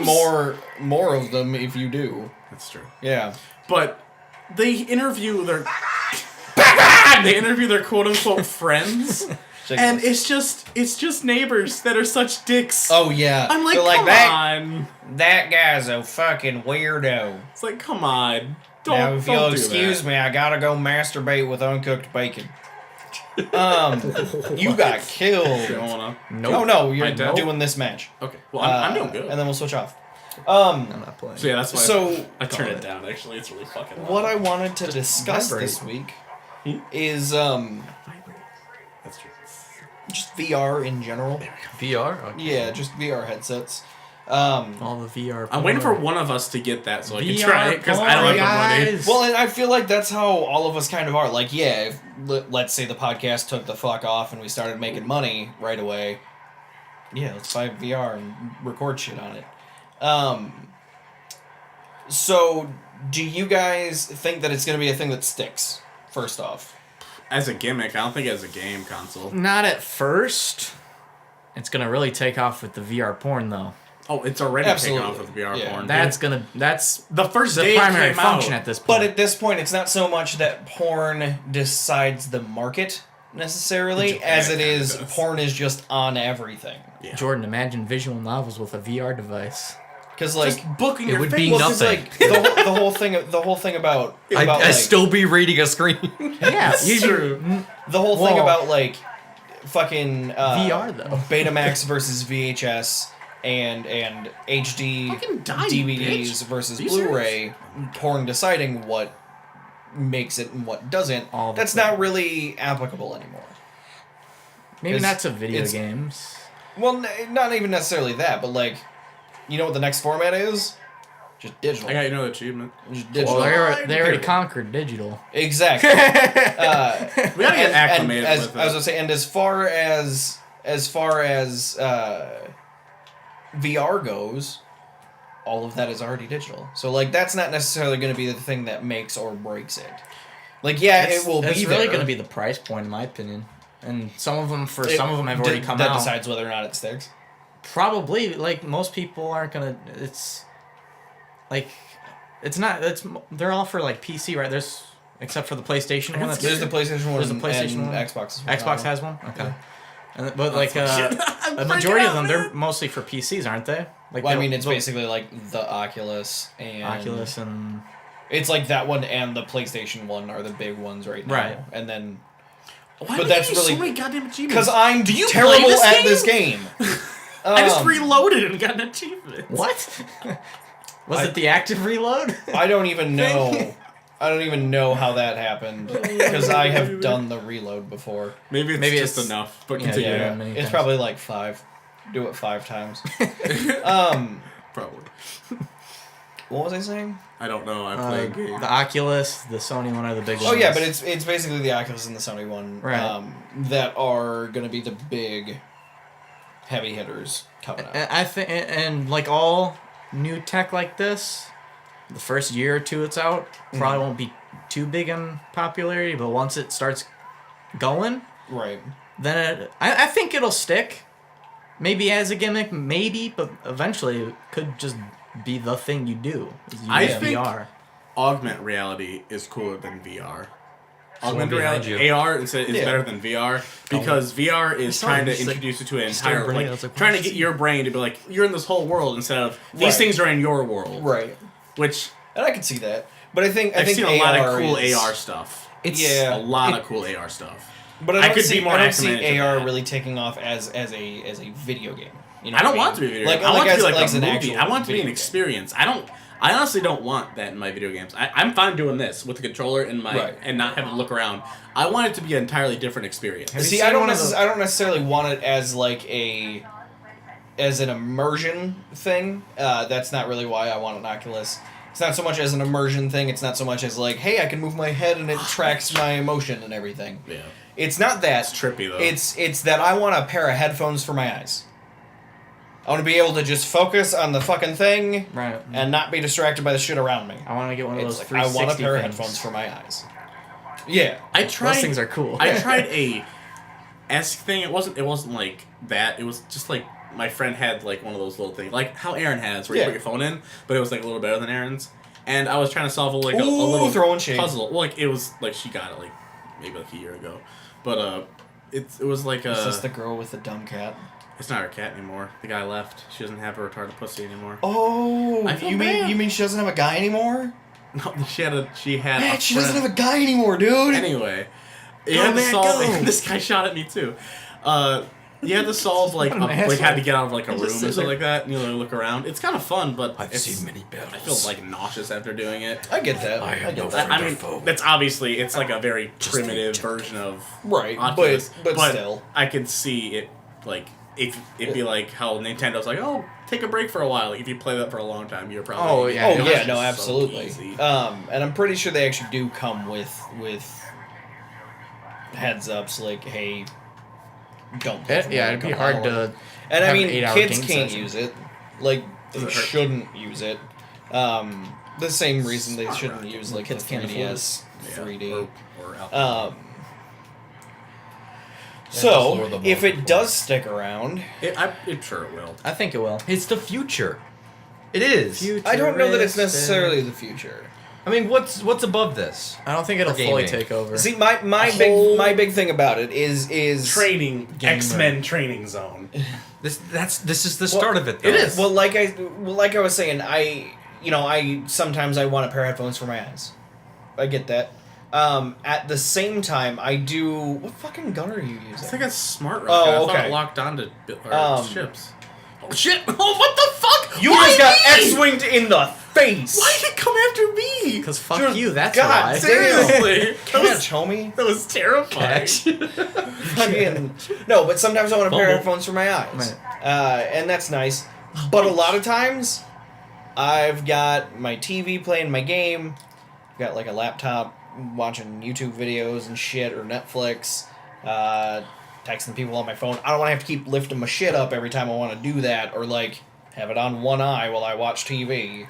more of them if you do. That's true. Yeah. But they interview their quote unquote friends. And it's just neighbors that are such dicks. Oh yeah. I'm like, They're come on. That guy's a fucking weirdo. It's like, come on. Now, if don't you'll do excuse that. me, I gotta go masturbate with uncooked bacon. You got killed. You don't wanna? No, no, you're I don't. doing this match. Okay. Well, I'm doing good. And then we'll switch off. I'm not playing. So yeah, that's why So- I turned it down. Actually, it's really fucking loud. What I wanted to discuss vibrate. this week is That's true. just VR in general. VR? Okay. Yeah, just VR headsets. All the VR. I'm waiting for porn. one of us to get that so I can VR try it because I don't have the money. guys. Well, and I feel like that's how all of us kind of are. Like, yeah, if, let's say the podcast took the fuck off and we started making money right away. Yeah, let's buy VR and record shit on it. So, do you guys think that it's going to be a thing that sticks? First off, As a gimmick, I don't think as a game console. Not at first. It's gonna really take off with the VR porn though. Oh, it's already Absolutely. taken off with VR Yeah. porn. That's the first the day primary it came function out. at this point. but at this point, it's not so much that porn decides the market necessarily, Japan as it kinda is does. porn is just on everything. Yeah. Jordan, imagine visual novels with a VR device. Because like, Just booking It your would face. be well, 'cause, nothing. like the whole thing about I'd like, still be reading a screen. Yeah, True. the whole thing Well, about like fucking VR though. Betamax versus VHS and HD Fucking die, DVDs bitch. versus Are you Blu-ray, porn deciding what makes it and what doesn't. All the That's time. not really applicable anymore. Maybe 'Cause not to video it's- games. Well, not even necessarily that, but like, you know what the next format is? Just digital. I got another achievement. Just digital. Well, they already Period. conquered digital. Exactly. We gotta get acclimated as, with I was it. gonna say, and as far as VR goes, all of that is already digital. So like, that's not necessarily going to be the thing that makes or breaks it. Like, yeah, it will That's be really there. going to be the price point, in my opinion. And some of them have already come that out. decides whether or not it sticks. Probably, like most people aren't gonna. It's like, it's not. They're all for like PC, right? There's except for the PlayStation one. There's the PlayStation one. There's the PlayStation and one? Xbox. as well. Xbox has one. Okay. Yeah. And, but like a majority of them, they're mostly for PCs, aren't they? Like Well, I they'll- mean, it's they'll- basically like the Oculus and Oculus and It's like that one and the PlayStation one are the big ones right now. Right. And then Why but do that's you so really- many goddamn achievements? because I'm Do you terrible play this at game? this game. I just Um, reloaded and got an achievement. what? Was it the active reload? I don't even know. I don't even know how that happened because I have done the reload before. Maybe it's just enough. But Yeah, continue. yeah. Yeah, many it's times. probably like 5. Do it 5 times. Probably. What was I saying? I don't know. I play a game. The Oculus, the Sony one are the big ones. Oh yeah, but it's basically the Oculus and the Sony one Right. that are going to be the big heavy hitters coming up. And I think, and like all new tech like this, the first year or two it's out probably won't be too big in popularity, but once it starts going, Right. then I think it'll stick. Maybe as a gimmick, maybe, but eventually it could just be the thing you do. Is you I use think- VR. Augment reality is cooler than VR. Someone Augmented behind reality, you. AR is better than VR because VR is saw trying him, to he's like, introduce you to an staring entire, at me, I like, was like, trying to what get is your brain to be like, you're in this whole world instead of these Right. things are in your world. Right. Which And I can see that. But I think I've think seen a lot AR of cool is, AR stuff. Yeah. A lot of cool AR stuff. But I I, don't could see, be more I don't acclimated see to AR that. really taking off as a video game. You know I don't what want it to be a video game. I Like want it to be as- like as a an movie. actual I want it to be an video game. experience. I honestly don't want that in my video games. I'm fine doing this with the controller and Right. and not having to look around. I want it to be an entirely different experience. Have you See, seen I don't one of the- I don't necessarily want it as like as an immersion thing. That's not really why I want an Oculus. It's not so much as an immersion thing. It's not so much as like, hey, I can move my head and it tracks my emotion and everything. Yeah. It's not that. It's trippy though. It's that I want a pair of headphones for my eyes. I want to be able to just focus on the fucking thing Right. and not be distracted by the shit around me. I want to get one of It's those like, I want a 360 pair of things. headphones for my eyes. Yeah. I tried. Those things are cool. I tried a esque thing. It wasn't like that. It was just like my friend had like one of those little things, like how Aaron has, where you Yeah. put your phone in, but it was like a little better than Aaron's. And I was trying to solve a Ooh, little throwing shade. puzzle. Well, like it was like she got it like maybe like a year ago, but it was like Is this the girl with the dumb cat? it's not her cat anymore. The guy left. She doesn't have a retarded pussy anymore. Oh, I feel you bad. mean she doesn't have a guy anymore? No, she had a Man, she doesn't friend. have a guy anymore, dude. Anyway, you Go, had to man, solve. go. This guy shot at me too. You had to solve like What an like had asshole. to get out of like a Just room sit or something there. like that, and you know, look around. It's kind of fun, but I've it's, seen many battles. I feel like nauseous after doing it. I get that. I have get no that. I mean, Wonderful. that's obviously it's like a very Just primitive the version of Right, Oculus, but still. I could see it like if it'd be like how Nintendo's like, oh, take a break for a while. Like if you play that for a long time, you're probably Oh, yeah. Oh It yeah, was no, so absolutely. easy. And I'm pretty sure they actually do come with heads ups like, hey, don't. play for more Yeah, than it'd be a couple hard hours. to. And I have an mean, 8-hour kids game can't session. use it. Like they shouldn't use it. The same reason they shouldn't use like the Kids can't afford it. 3DS 3D. Or alcohol. So, if it does stick around, I'm sure it will. I think it will. It's the future. It is. I don't know that it's necessarily the future. I mean, what's above this? I don't think it'll For fully gaming. take over. See, my whole big thing about it is Training Gamer. X-Men training zone. This is the start of it. Though. it is. well, like I was saying, I sometimes I want a pair of headphones for my eyes. I get that. At the same time, I do. What fucking gun are you using? I think it's smart. Oh, I thought okay. it locked onto ships. Oh shit! Oh, what the fuck? You Why just got me? X-winged in the face. Why did it come after me? Because fuck Sure, you, that's God why. damn. Seriously, Catch, homie. that was terrifying. Fucking no, but sometimes I want a pair of Bumble. headphones for my eyes, Right. and that's nice. But a lot of times, I've got my TV playing my game. I've got like a laptop watching YouTube videos and shit or Netflix. Texting people on my phone. I don't want to have to keep lifting my shit up every time I want to do that, or like have it on one eye while I watch TV.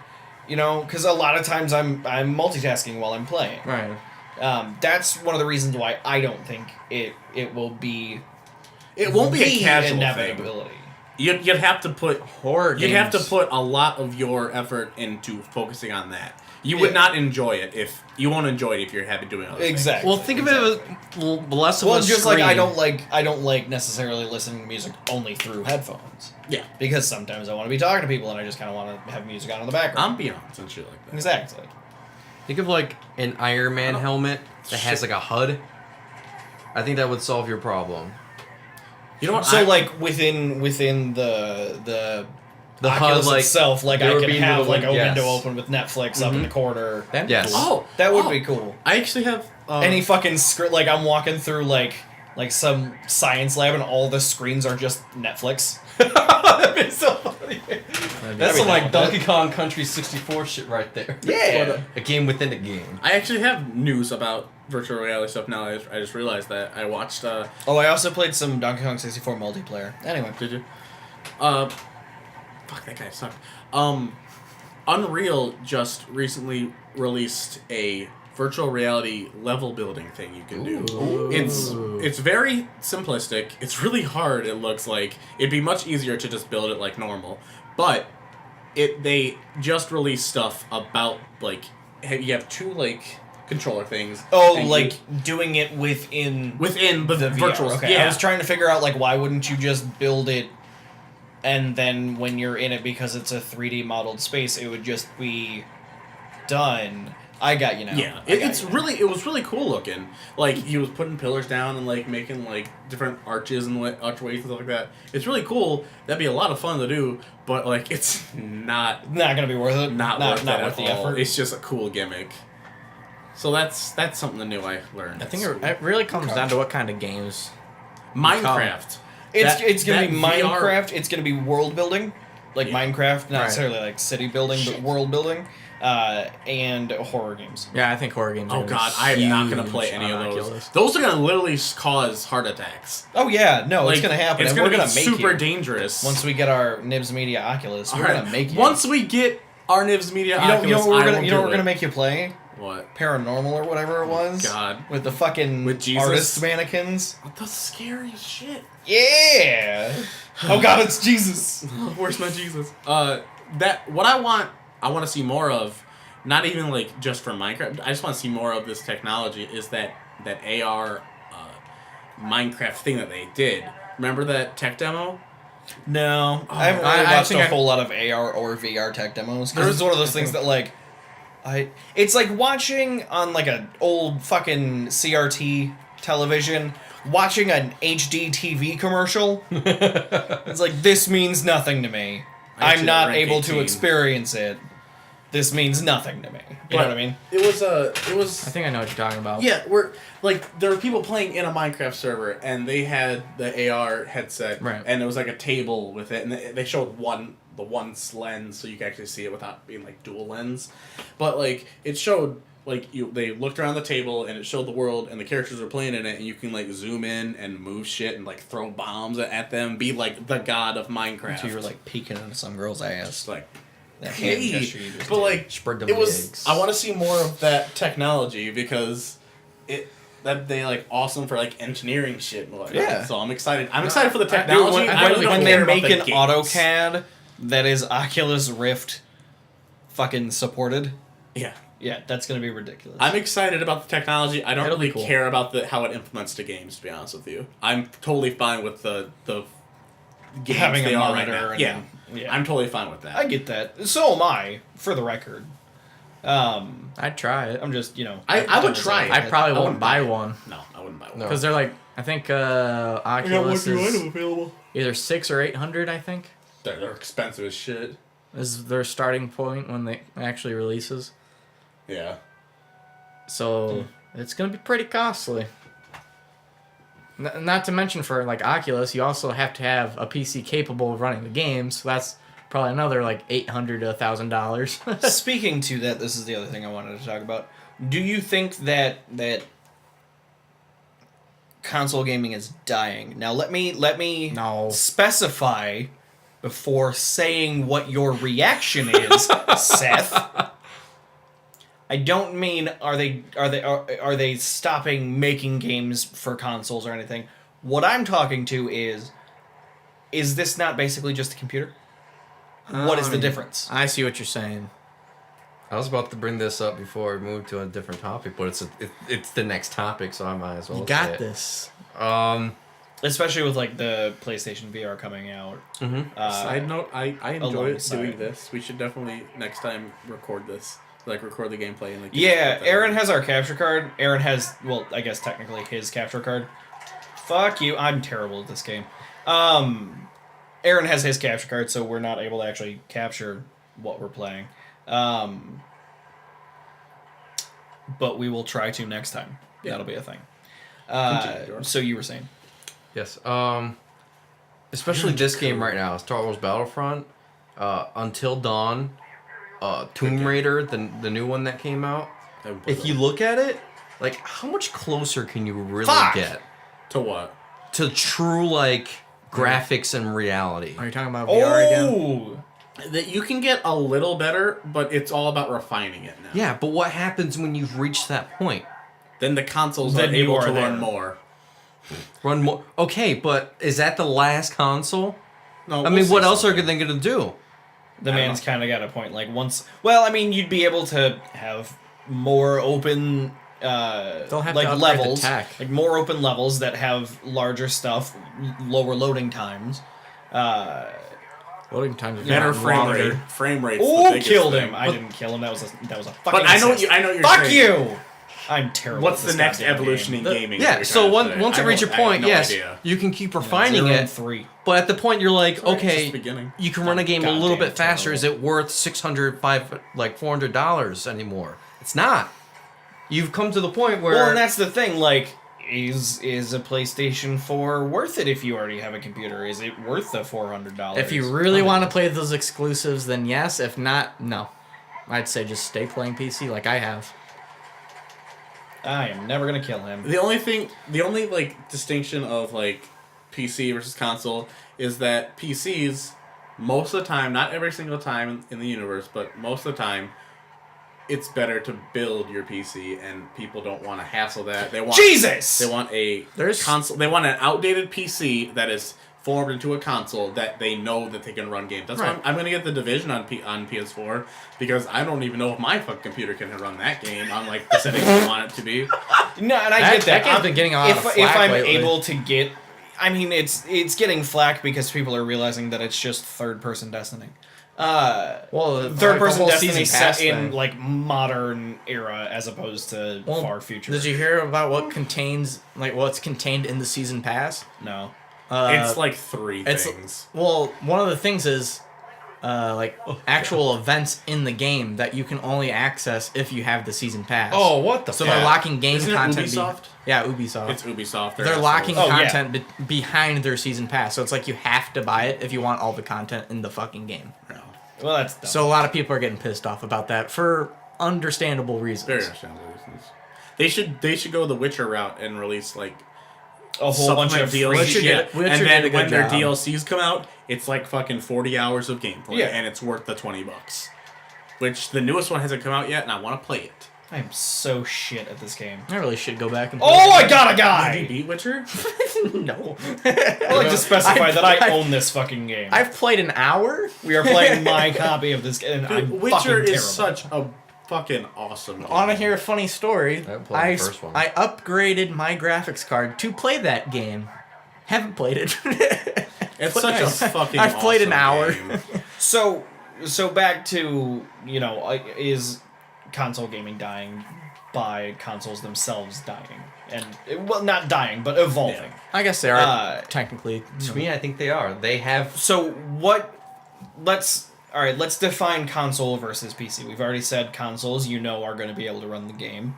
You know, because a lot of times I'm multitasking while I'm playing. Right. That's one of the reasons why I don't think it will be. It won't be a casual thing. inevitability. You'd have to put Horror You'd have to games. put a lot of your effort into focusing on that. You Yeah. would not enjoy it if you won't enjoy it if you're happy doing other things. Exactly. Well, think of it as less of Well, a just screen. like I don't like necessarily listening to music only through headphones. Yeah, Because sometimes I want to be talking to people and I just kind of want to have music on in the background. ambiance and shit like that. Exactly. Think of like an Iron Man helmet that has like a HUD. I think that would solve your problem. You know what? So like within the The Oculus HUD, like itself, like there I would could be have little, like a yes. window open with Netflix up in the corner. That'd be Yes. cool. Oh, That would be cool. I actually have Any fucking script, like I'm walking through like some science lab and all the screens are just Netflix. That'd be so funny. That's be some down like with Donkey Kong Country 64 shit right there. Yeah. A game within a game. I actually have news about virtual reality stuff now. I just realized that I watched. Oh, I also played some Donkey Kong 64 multiplayer. Anyway. Did you? Fuck, that guy sucked. Unreal just recently released a virtual reality level building thing you can do. Ooh. It's very simplistic. It's really hard. It looks like it'd be much easier to just build it like normal, but they just released stuff about like you have two like controller things. Oh, and like doing it within within the VR. virtual. Okay, Yeah. I was trying to figure out like why wouldn't you just build it, and then when you're in it because it's a 3D modeled space, it would just be done. I got you now. Yeah, I got it you now. was really cool looking. Like he was putting pillars down and like making like different arches and archways and stuff like that. It's really cool. That'd be a lot of fun to do, but like it's not not gonna be worth it. not not worth the it at all. effort. It's just a cool gimmick. So that's something new I learned. I think it really comes down to what kind of games. Minecraft. It's gonna that be VR Minecraft. It's gonna be world building, like Yeah. Minecraft, not Right. necessarily like city building, but world building, and horror games. Yeah, I think horror games. are Oh gonna be god, I am not gonna huge play any on of those. Oculus. Those are gonna literally cause heart attacks. Oh yeah, no, it's Like, gonna happen. It's and gonna we're be gonna make super it. dangerous. Once we get our NIBSmedia Oculus, we're Alright, gonna make it. Once we get our NIBSmedia Oculus, you know what we're I gonna will you know what do we're gonna it. make you play? What? Paranormal or whatever it was. God. With the fucking With Jesus? artist mannequins. That's scary as shit. Yeah. Oh god, it's Jesus. Where's my Jesus? That what I want to see more of, not even like just for Minecraft. I just want to see more of this technology. Is that AR Minecraft thing that they did? Remember that tech demo? No, I haven't really I watched think a I- whole lot of AR or VR tech demos because it's one of those things that like, it's like watching on like an old fucking CRT television, watching an HD TV commercial. It's like this means nothing to me. I I'm actually not rank able to 18. experience it. This means nothing to me. You know what I mean? It was I think I know what you're talking about. Yeah, we're like there were people playing in a Minecraft server, and they had the AR headset, Right. and it was like a table with it, and they showed the one lens, so you could actually see it without being like dual lens, but like it showed they looked around the table and it showed the world and the characters were playing in it, and you can like zoom in and move shit and like throw bombs at them, be like the god of Minecraft. So you were like peeking into some girl's ass. Just like, That hand hey, gesture you just but did. like Spread them it was. eggs. I want to see more of that technology because that they like awesome for like engineering shit. And whatnot. Yeah. So I'm excited. I'm excited for the technology. Dude, I really don't when care they about make the an games. AutoCAD that is Oculus Rift fucking supported, Yeah. yeah, that's gonna be ridiculous. I'm excited about the technology. I don't It'll be really cool. care about how it implements the games, to be honest with you. I'm totally fine with the games Having a they are right monitor now. and Yeah. then- yeah. I'm totally fine with that. I get that. So am I, for the record. I'd try it. I'm just, you know. I would try it. I probably I won't wouldn't buy buy it. one. No, I wouldn't buy one. No. Because they're like, I think Oculus is available. either 600 or 800, I think, They're expensive as shit. is their starting point when they actually releases. Yeah. So it's going to be pretty costly. Not to mention for like Oculus, you also have to have a PC capable of running the game, so that's probably another like $800 to $1,000. Speaking to that, this is the other thing I wanted to talk about. Do you think that console gaming is dying? Now let me No. specify before saying what your reaction is, Seth. I don't mean are they stopping making games for consoles or anything. What I'm talking to is this not basically just a computer? What is the difference? I see what you're saying. I was about to bring this up before we moved to a different topic, but it's the next topic, so I might as well. You say got it. this. Especially with like the PlayStation VR coming out. Side note, I enjoy alongside. doing this. We should definitely next time record this. Like record the gameplay and like Yeah, Aaron has our capture card. Aaron has, well, I guess technically his capture card. Fuck you, I'm terrible at this game. Aaron has his capture card, so we're not able to actually capture what we're playing. But we will try to next time. Yeah. That'll be a thing. Continue, Jordan. So you were saying? Yes. Especially this game right now, Star Wars Battlefront, Until Dawn, Tomb Raider, the new one that came out. If you look at it, like, how much closer can you really Fuck! get to what? to true like graphics and reality? Are you talking about VR again? Oh! That you can get a little better, but it's all about refining it now. Yeah, but what happens when you've reached that point? Then the consoles Then are you able are to there. run more. Run more. Okay, but is that the last console? No, I mean, what else are they going to do? The I don't man's know. kind of got a point. Like, once... Well, I mean, you'd be able to have more open... They'll have like to upgrade the levels, tech. like more open levels that have larger stuff, lower loading times. Loading times are Better getting frame longer. rate. Frame rate's the Oh, biggest killed thing. him! I didn't kill him. That was a fucking. But I know what assist. I know what you're Fuck saying. you! I'm terrible. What's at the this next goddamn evolution game. in gaming? Yeah, you're so trying to say? once I it reaches a don't- I have point, no yes, idea. you can keep refining 0 and it. 3. But at the point you're like, Sorry, it's okay, just the beginning. you can run a game a little Goddamn bit faster. terrible. Is it worth $400 anymore? It's not. You've come to the point where Well, and that's the thing. Like, is a PlayStation 4 worth it if you already have a computer? Is it worth the $400? If you really want to play those exclusives, then yes. If not, no. I'd say just stay playing PC like I have. I am never gonna kill him. The only like distinction of like PC versus console is that PCs most of the time, not every single time in the universe, but most of the time, it's better to build your PC, and people don't want to hassle that. They want Jesus! They want a There's- console. They want an outdated PC that is formed into a console that they know that they can run games. That's Right. why I'm going to get the Division on PS4 because I don't even know if my fucking computer can run that game on like the settings I want it to be. No, and I That- get that. that game's I'm- been getting a lot of if flack I'm lately. able to get, I mean, it's getting flack because people are realizing that it's just third-person Destiny. Well, Third-person whole Destiny season set pass in thing. like modern era as opposed to far future. Did you hear about what's contained in the season pass? No. It's like three it's- things. Well, one of the things is actual events in the game that you can only access if you have the season pass. oh, what the so fuck? they're locking game Isn't it content. Ubisoft? Yeah, Ubisoft. It's Ubisoft. They're locking Oh, yeah. content behind their season pass, so it's like you have to buy it if you want all the content in the fucking game. Well, that's dumb. So a lot of people are getting pissed off about that for understandable reasons. Very understandable reasons. They should go the Witcher route and release like A whole bunch of free DLC. shit. Witcher And did a then good when their job. DLCs come out, it's like fucking 40 hours of gameplay, Yeah. and it's worth the $20. Which the newest one hasn't come out yet, and I want to play it. I am so shit at this game. I really should go back and. Oh, I got a Did you guy! beat Witcher? No. I like to specify that I own this fucking game. I've played an hour. We are playing my copy of this game, and I'm Dude, Witcher fucking is terrible. such a fucking awesome game. Want to hear a funny story? I haven't played the first one. I upgraded my graphics card to play that game. Haven't played it. It's such a fucking I've played an awesome hour. game. So back to, is console gaming dying by consoles themselves dying? And, well, not dying, but evolving. I guess they are technically. To me, I think they are. They have. So let's define console versus PC. We've already said consoles, are going to be able to run the game.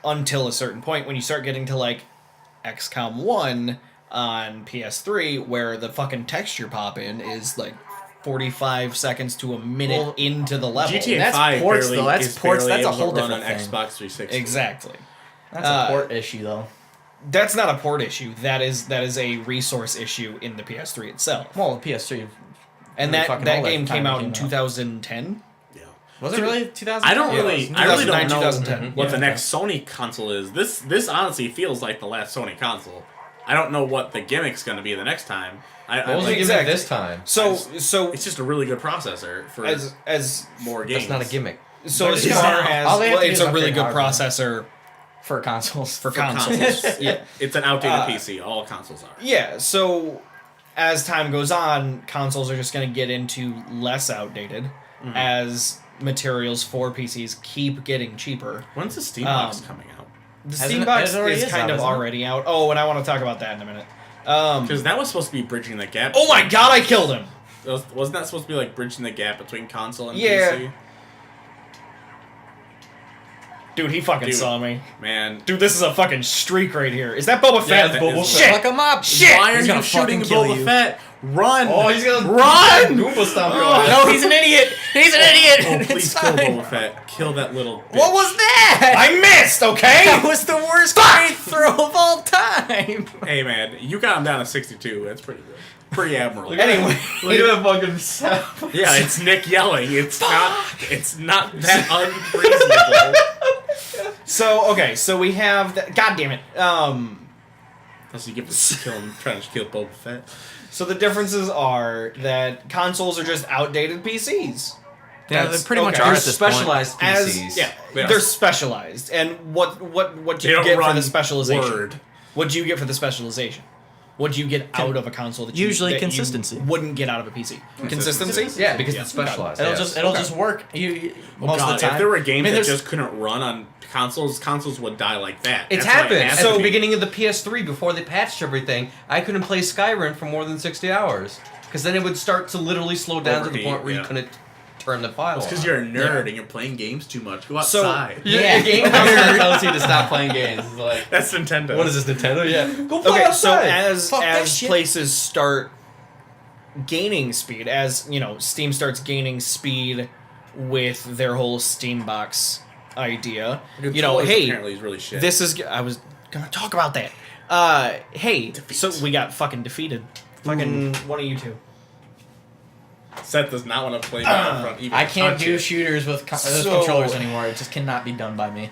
Until a certain point, when you start getting to, like, XCOM 1 on PS3, where the fucking texture pop-in is, like, 45 seconds to a minute into the level. GTA That's 5 ports, barely, though. That's is ports. barely That's a able to whole run different on thing. Xbox 360. Exactly. That's a port issue, though. That's not a port issue. That is a resource issue in the PS3 itself. Well, the PS3. And really that fucking that old at game the time came it out came in out. 2010. Yeah. Was it really 2000? I don't Yeah, really, it was I really don't 2009, know 2010. what the Yeah. next Sony console is. This honestly feels like the last Sony console. I don't know what the gimmick's going to be the next time. What was like, the gimmick exactly. this time? So it's just a really good processor for as more games. That's not a gimmick. so as Yeah. far All as they have to do it's is a really upgrade good hardware. processor For consoles. for consoles. consoles. Yeah. It's an outdated PC. All consoles are. Yeah, so as time goes on, consoles are just going to get into less outdated as materials for PCs keep getting cheaper. When's the Steam box Um, coming out? The Hasn't Steam it- box it already is is kind out, of isn't it? already out. Oh, and I want to talk about that in a minute. Because that was supposed to be bridging the gap. Oh my god, I killed him! Wasn't that supposed to be like bridging the gap between console and Yeah. PC? Dude, he fucking Dude. saw me. Man. Dude, this is a fucking streak right here. Is that Boba Fett? that is Shit! Fuck him up! Shit! Why are He's you gonna shooting fucking kill Boba you. Fett? Run! Oh, he's gonna Run! Goomba stomp your Oh. ass. No, he's an idiot! He's an idiot! Oh, It's please kill fine. Boba Fett. Kill that little bitch. What was that? I missed, okay? That was the worst great throw of all time. Hey, man, you got him down to 62. That's pretty good. Pretty admirable. Anyway. Look at that fucking sound. Yeah, it's Nick yelling. It's not that unreasonable. So we have God damn it. Unless you get to kill him, trying to kill Boba Fett. So the differences are that consoles are just outdated PCs. Yeah, That's- they pretty much okay. are They're at this point. specialized PCs. Yeah, Yeah. they're specialized. And what do They you don't get for run the specialization? Word. What do you get for the specialization? What do you get out of a console that Usually that consistency. you wouldn't get out of a PC? Consistency? Yeah, because it's specialized. It'll yeah. just work. You most God, of the time. if there were games I mean, that there's- just couldn't run on consoles would die like that. It's That's why happened. it has At to the be. beginning of the PS3, before they patched everything, I couldn't play Skyrim for more than 60 hours. Because then it would start to literally slow down to the Overheat, point where you yeah. couldn't turn the file It's because on. you're a nerd and you're playing games too much. Go So- outside. Yeah. Your game console tells you to stop playing games. It's like, That's Nintendo. what is this, Nintendo? Yeah. Go play Okay, so outside. as Fuck that as shit. places start gaining speed, as Steam starts gaining speed with their whole Steam box idea, Controllers hey, apparently is really shit. this is I was gonna talk about that. Hey, so we got fucking defeated. Fucking one of you two. Seth does not want to play Battlefront. Even I can't touch do it. shooters with So- controllers anymore. It just cannot be done by me.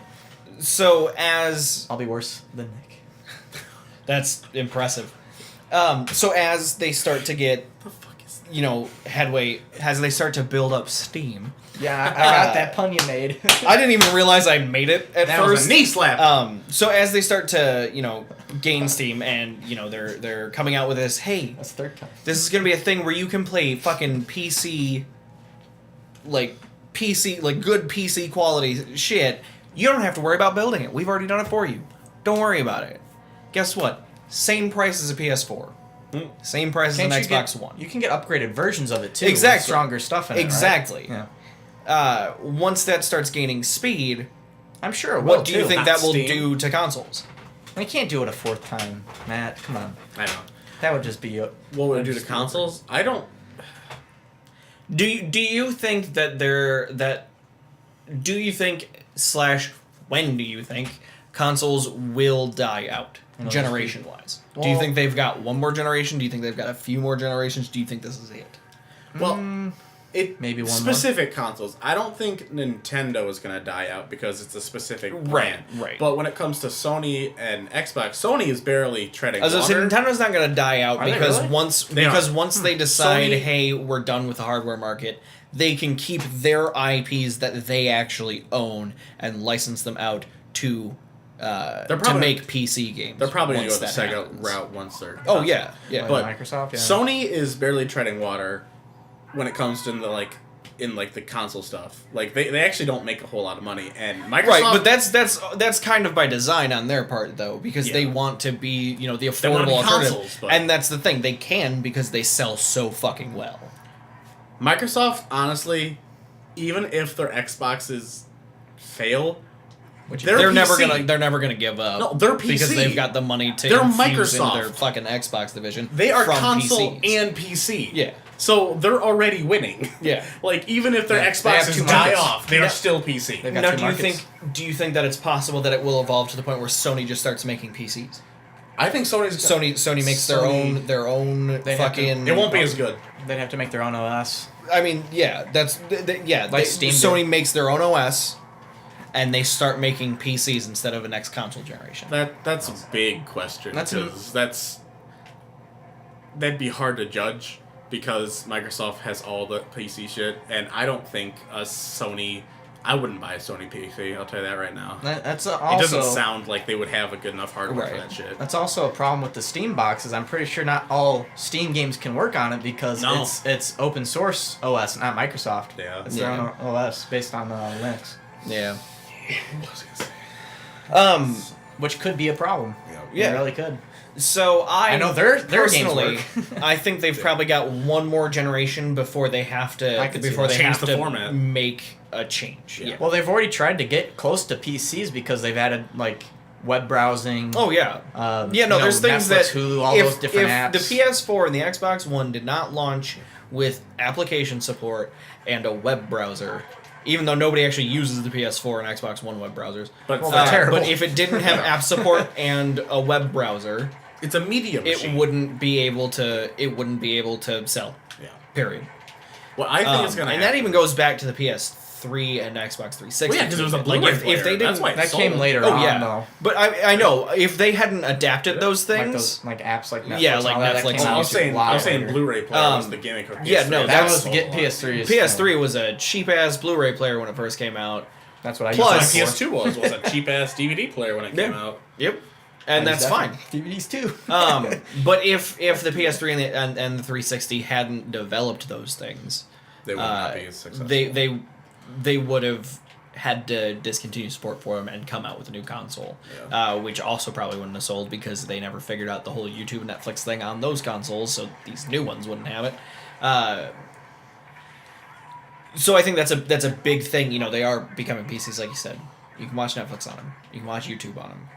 So as I'll be worse than Nick. that's impressive. So as they start to get What the fuck is headway, as they start to build up steam. Yeah, I got that pun you made. I didn't even realize I made it at that? first. Was a knee slap. So as they start to, gain steam and, they're coming out with this, hey, That's the third time. this is going to be a thing where you can play fucking PC, like good PC quality shit. You don't have to worry about building it. We've already done it for you. Don't worry about it. Guess what? Same price as a PS4. Same price as an Can't you Xbox get, One. You can get upgraded versions of it too. Exactly. With stronger stuff in it. Exactly. Right? Yeah. Once that starts gaining speed, I'm sure it will. what do you too. think Not that will Steam. do to consoles? We can't do it a fourth time, Matt. Come on. I know. That would just be. What would it do to consoles? I don't. Do you think that do you think / when do you think consoles will die out generation wise? Do you Well- think they've got one more generation? Do you think they've got a few more generations? Do you think this is it? Well, maybe one specific consoles. I don't think Nintendo is going to die out because it's a specific brand. Right. But when it comes to Sony and Xbox, Sony is barely treading As I said, water. Nintendo's not going to die out Are they because really? once they decide, Sony- hey, we're done with the hardware market, they can keep their IPs that they actually own and license them out to probably- make PC games. They're probably going to once go the that Sega happens. route once they're... Oh yeah, yeah. Like But Microsoft, yeah. Sony is barely treading water when it comes to the console stuff. Like they actually don't make a whole lot of money, and Microsoft. Right, but that's kind of by design on their part though, because they Yeah. want to be, the wanna be affordable alternative. consoles, but- And that's the thing, they can because they sell so fucking well. Microsoft, honestly, even if their Xboxes fail, They're never PC. gonna give up. No, they're because PC. they've got the money to They're infuse into Microsoft. their fucking Xbox division. They are from console PCs. and PC. Yeah. So they're already winning. Yeah. Like even if their Yeah, they have Xboxes two die markets. off, they Yeah. are still PC. They've got Now, two markets. do you think that it's possible that it will evolve to the point where Sony just starts making PCs? I think Sony's Sony makes their own They have to- fucking. It won't be as good. They'd have to make their own OS. I mean, yeah, that's Like Steam did. Sony makes their own OS, and they start making PCs instead of a next console generation. That's a big question. That's that'd be hard to judge because Microsoft has all the PC shit, and I don't think Sony. I wouldn't buy a Sony PC. I'll tell you that right now. That's It also doesn't sound like they would have a good enough hardware for Right. that shit. That's also a problem with the Steam boxes. I'm pretty sure not all Steam games can work on it because No. it's open source OS, not Microsoft. Yeah. It's their own OS based on Linux, Yeah. What was I gonna say? which could be a problem. Yeah. It really could. So I know their games personally, work. I think they've probably got one more generation before they have to I could see before that. they Change have the to format. make a change. Yeah. Yeah. Well, they've already tried to get close to PCs because they've added like web browsing. Oh yeah. Yeah, No, there's things Netflix, that Hulu, all if, those different if apps. the PS4 and the Xbox One did not launch with application support and a web browser, even though nobody actually uses the PS4 and Xbox One web browsers. But Well, they're terrible. But if it didn't have app support and a web browser, it's a media machine. it wouldn't be able to sell. Yeah. Period. Well, I think it's gonna. and that even goes back to the PS3 and Xbox 360. Well, yeah, 'cause it was a Like, Blu-ray if player. they didn't, That's why it that sold. came later oh on yeah, though. but I know if they hadn't adapted those Like things, those like apps like Netflix. Yeah, and like all that Netflix came and out I was saying, a lot I was saying later. Blu-ray player was the gimmick of PS3. yeah, no, That that's was sold get a lot. PS3. Is PS3 was a cheap ass Blu-ray player when it first came out. That's what I Plus- used PS2 was a cheap ass DVD player when it came out. Yep, and that's fine. DVDs too. But if the PS3 and the 360 hadn't developed those things, They would not be as successful. they would have had to discontinue support for them and come out with a new console, Yeah. which also probably wouldn't have sold because they never figured out the whole YouTube and Netflix thing on those consoles, so these new ones wouldn't have it. So I think that's a big thing. They are becoming PCs, like you said. You can watch Netflix on them. You can watch YouTube on them.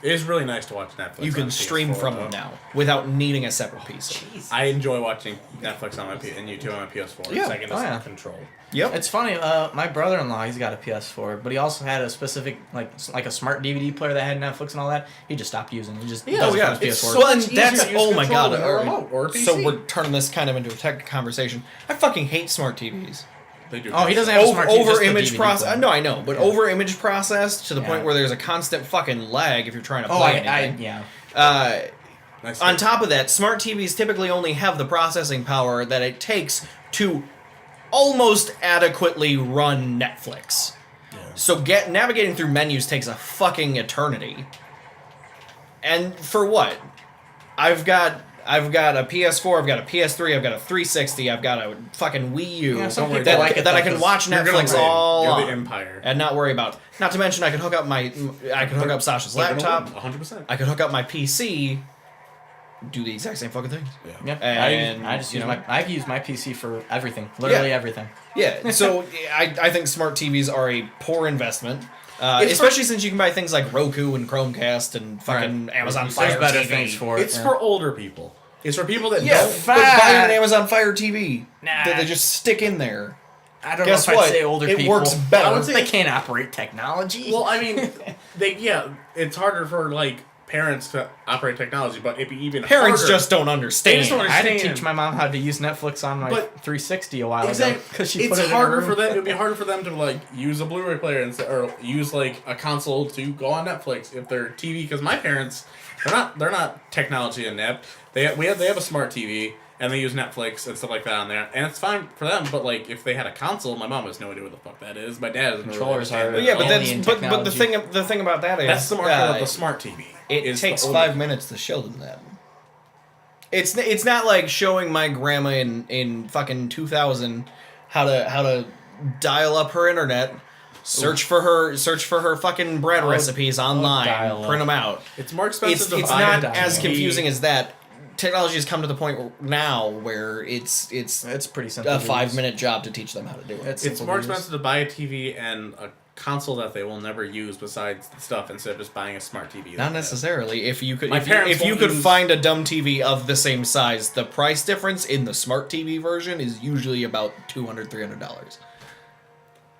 It is really nice to watch Netflix. You on can the stream PS4, from though. them now without needing a separate PC. I enjoy watching Netflix on my and YouTube on my PS4. Yeah. Second Oh, yeah. control. Yep. It's funny. My brother-in-law, he's got a PS4, but he also had a specific like a smart DVD player that had Netflix and all that. He just stopped using it. He just does it yeah, from his it's PS4. so Well, and much easier that's to use oh my control god. than a remote or a PC. So we're turning this kind of into a tech conversation. I fucking hate smart TVs. They do. Oh, he doesn't have a smart TV. Over just the image DVD process. player. No, I know, but Yeah. over image processed to the Yeah. point where there's a constant fucking lag if you're trying to Oh, play I anything. yeah. Nice. On top of that, smart TVs typically only have the processing power that it takes to almost adequately run Netflix. So navigating through menus takes a fucking eternity. And for what? I've got a PS4, I've got a PS3, I've got a 360, I've got a fucking Wii U Yeah, some people that, like it that I though, can 'cause watch You're gonna Netflix win. all You're on the Empire. and not worry about. Not to mention, I can hook up Sasha's laptop. 100%. I could hook up my PC, do the exact same fucking things. Yeah, And, I just you use know. I've used my PC for everything, literally Yeah. everything. Yeah, so I think smart TVs are a poor investment, It's especially since you can buy things like Roku and Chromecast and fucking Amazon Fire There's better TV. things for it. It's yeah. for older people. It's for people that Yeah, don't. but buy an Amazon Fire TV Nah. that they just stick in there. I don't Guess know if what? I'd say older It people. works better. I would say- They can't operate technology. Well, I mean, it's harder for like parents to operate technology, but it'd be even Parents harder. just don't understand. They just don't I had to understand. teach my mom how to use Netflix on my But- 360 a while ago Exactly. because she It's put it harder in her for room. them. It'd be harder for them to like use a Blu-ray player or use like a console to go on Netflix if they're TV. Because my parents, they're not technology inept. They have a smart TV and they use Netflix and stuff like that on there, and it's fine for them. But like if they had a console, my mom has no idea what the fuck that is. My dad doesn't Controllers really are- understand Yeah, it. but Alien that's but the technology. thing about that is That's the market of the smart TV. It is takes the older- 5 minutes to show them that. It's not like showing my grandma in fucking 2000 how to dial up her internet, search for her fucking bread recipes online, dial up. print them out. It's more expensive It's to buy not a as TV. confusing as that. Technology has come to the point now where it's It's pretty simple. a to 5-minute job to teach them how to do it. It's It's simple more to use. expensive to buy a TV and a console that they will never use besides stuff instead of just buying a smart TV. Not necessarily. If you could, My if you, parents if you won't could use- find a dumb TV of the same size, the price difference in the smart TV version is usually about $200, $300.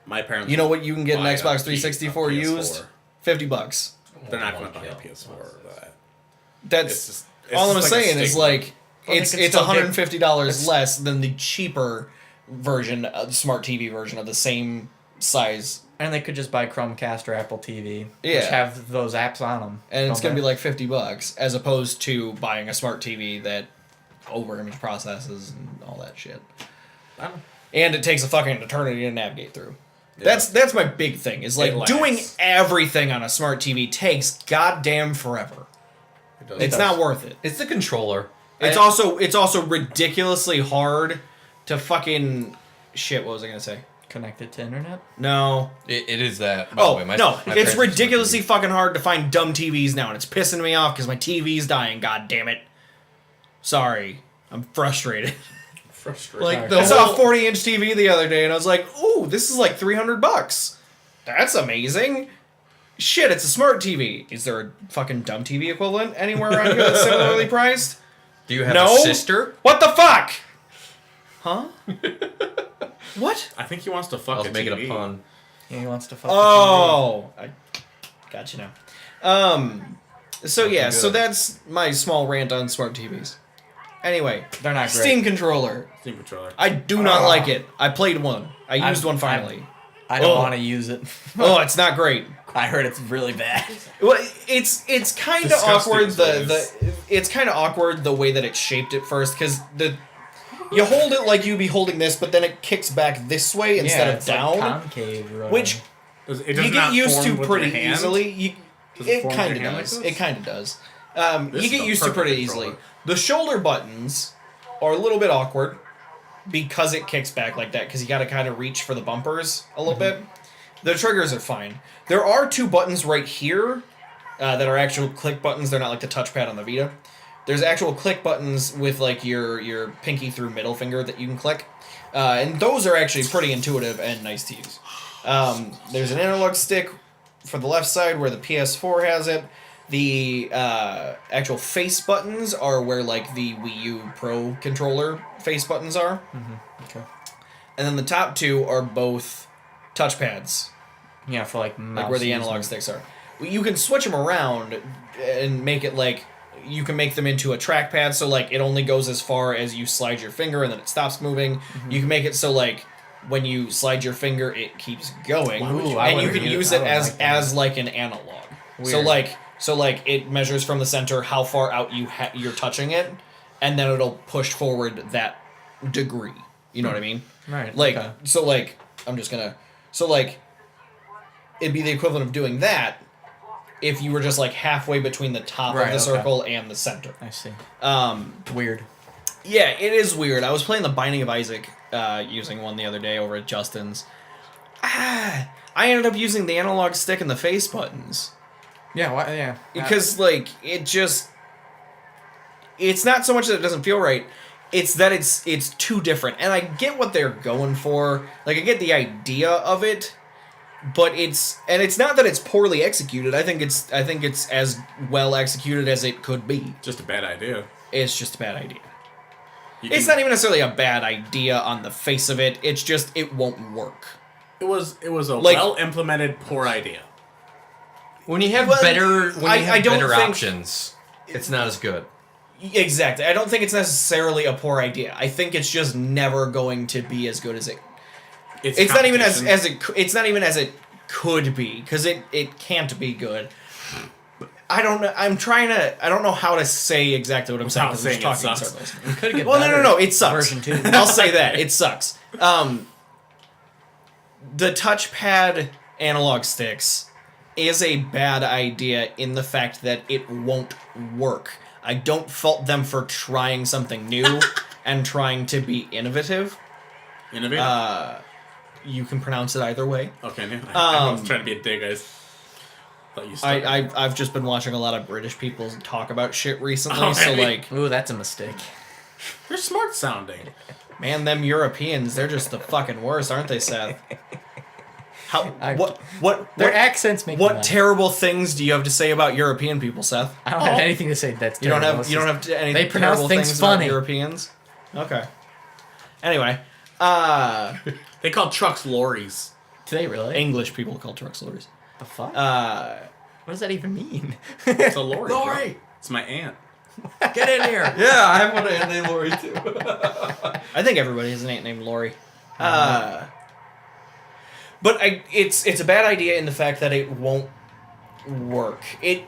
My parents. You know what you can get an buy a Xbox 360 for PS4. used? $50. They're not going to buy a PS4. But That's it's just, all I'm just saying a is stigma. like Well, they it's can it's still get- $150 less than the cheaper version, the smart TV version of the same size, And they could just buy Chromecast or Apple TV, which Yeah. have those apps on them. and it's gonna be like $50 as opposed to buying a smart TV that over image processes and all that shit. I don't- And it takes a fucking eternity to navigate through. Yeah. That's my big thing. Is like It doing lags. everything on a smart TV takes goddamn forever. It does. It's not worth it. It's the controller. It's also ridiculously hard to fucking shit. What was I gonna say? Connected to internet. No. It is that. By the Oh way. My no! parents It's use ridiculously smart fucking hard to find dumb TVs now, and it's pissing me off because my TV's dying. God damn it! Sorry, I'm frustrated. Frustrating. Like the I saw a whole- 40-inch TV the other day, and I was like, "Ooh, this is like $300. That's amazing." Shit, it's a smart TV. Is there a fucking dumb TV equivalent anywhere around here that's similarly priced? Do you have No. a sister? What the fuck? Huh? What? I think he wants to fuck I was a making TV. a pun. Yeah, he wants to fuck. Oh, I got you now. So yeah, Looking so good. that's my small rant on smart TVs. Anyway, the TV. They're not great. Steam controller. Steam controller. I do not like it. I played one. I used one finally. I don't Oh. want to use it. Oh, it's not great. I heard it's really bad. Well, it's kind of Disgusting awkward. is- It's kind of awkward the way that it's shaped at first because you hold it like you'd be holding this, but then it kicks back this way instead of it's down, like concave. Or which It does you not get used form to with your pretty hand? easily. Does it It form with kind of your hand like does. this? It kind of does. This You is get the used to perfect pretty controller. easily. The shoulder buttons are a little bit awkward because it kicks back like that because you got to kind of reach for the bumpers a little bit. The triggers are fine. There are 2 buttons right here that are actual click buttons. They're not like the touchpad on the Vita. There's actual click buttons with like your pinky through middle finger that you can click. And those are actually pretty intuitive and nice to use. There's an analog stick for the left side where the PS4 has it. The actual face buttons are where like the Wii U Pro controller face buttons are. Okay. And then the top 2 are both touchpads, Yeah, for like like where the analog sticks are. You can switch them around and make it like you can make them into a trackpad, so like it only goes as far as you slide your finger and then it stops moving. You can make it so like when you slide your finger, it keeps going, Ooh, I and you wouldn't can use- use I it don't as like that. as like an analog. Weird. So like it measures from the center how far out you're touching it, and then it'll push forward that degree. You know what I mean? Right. Like okay. so like I'm just gonna so like it'd be the equivalent of doing that if you were just like halfway between the top Right, of the okay. circle and the center. I see. Yeah, Weird. it is weird. I was playing the Binding of Isaac using one the other day over at Justin's. I ended up using the analog stick and the face buttons. Yeah. Why? Yeah. Because like it's not so much that it doesn't feel right, it's that it's too different. And I get what they're going for. Like I get the idea of it, but it's not that it's poorly executed. I think it's as well executed as it could be. Just a bad idea. It's just a bad idea. It's not even necessarily a bad idea on the face of it. It's just it won't work. It was a Like- well implemented poor idea. When you have Well, better, I don't better think- options, it's not as good. Exactly. I don't think it's necessarily a poor idea. I think it's just never going to be as good as it. It's not even as it's not even as it could be, because it can't be good. I don't know. I don't know how to say exactly what I'm saying. 'Cause I'm just saying it talking in sucks. circles. We could get Well, better no. It sucks. Version 2. I'll say that it sucks. The touchpad analog sticks is a bad idea in the fact that it won't work. I don't fault them for trying something new and trying to be innovative. Innovative. You can pronounce it either way. Okay, I was trying to be a dig. I've just been watching a lot of British people talk about shit recently, Oh, so really? like, Ooh, that's a mistake. You're smart sounding. man, them Europeans, they're just the fucking worst, aren't they, Seth? Their accents make me What laugh. terrible things do you have to say about European people, Seth? I don't have anything to say that's You don't terrible. have It's you don't just- have any they pronounce terrible things things funny. about Europeans? Okay. Anyway, They call trucks lorries. Do they really? English people call trucks lorries. The fuck? Uh, What does that even mean? It's a lorry. bro. Lorry! It's my aunt. Get in here! Yeah, I have one named Lori too. I think everybody has an aunt named Lori. But it's a bad idea in the fact that it won't work. It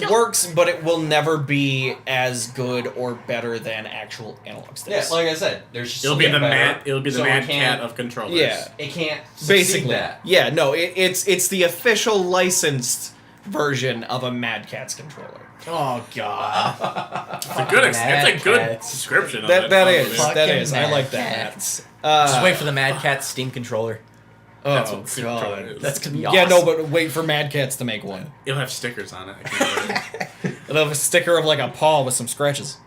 works, but it will never be as good or better than actual analog Yeah, sticks. like I said, there's just It'll be the better, so it mad can't- cat of controllers. Yeah. It can't Basically, succeed that. yeah, no, it's the official licensed version of a Mad Catz controller. Oh god. It's a good. Mad It's a good Cats. description. Of That it, that probably. is Fucking that is. I Mad like that. Cats. Matt. Just wait for the Mad Catz Steam controller. That's Oh what Super Controller god. is. That's gonna be awesome. Yeah, no, but wait for Mad Catz to make one. It'll have stickers on it. I can't wait. It'll have a sticker of like a paw with some scratches.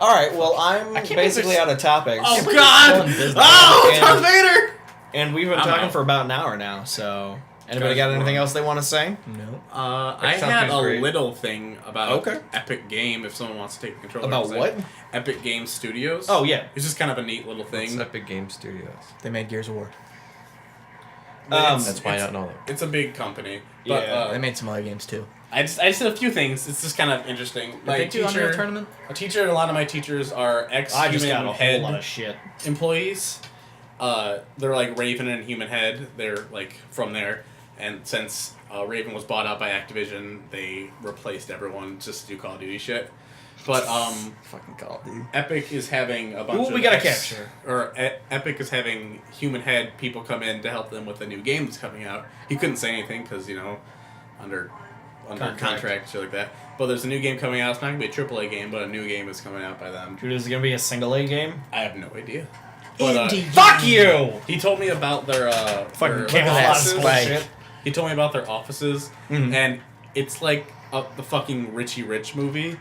All right, well, I'm believe basically there's- out of topics. Oh believe God! it's still in business. Oh, And- Darth Vader! And we've been I'm talking out. for about an hour now, so anybody Guys, got anything we're on. else they want to say? No. I had something's a great. little thing about Okay. Epic Game. If someone wants to take the controller, About 'cause I- what? Epic Game Studios. Oh yeah. It's just kind of a neat little It's thing. Epic Game Studios. They made Gears of War. That's why I don't know that. It's a big company. But, Yeah, They made some other games too. I just did a few things. It's just kind of interesting. Did My they do Unreal teacher, Tournament? a lot of my teachers are I just got a ex-Human whole Head lot of shit. employees. They're like Raven and Human Head. They're like from there. And since Raven was bought out by Activision, they replaced everyone just to do Call of Duty shit. But Fucking Call of Duty. Epic is having a bunch Ooh, of we gotta capture. Epic is having Human Head people come in to help them with the new game that's coming out. He couldn't say anything because under contract shit like that. But there's a new game coming out. It's not gonna be a AAA game, but a new game is coming out by them. Dude, is it gonna be a single A game? I have no idea. But Fuck you! he told me about their Fucking their camouflage offices. bullshit. He told me about their offices, Mhm. and it's like the fucking Richie Rich movie.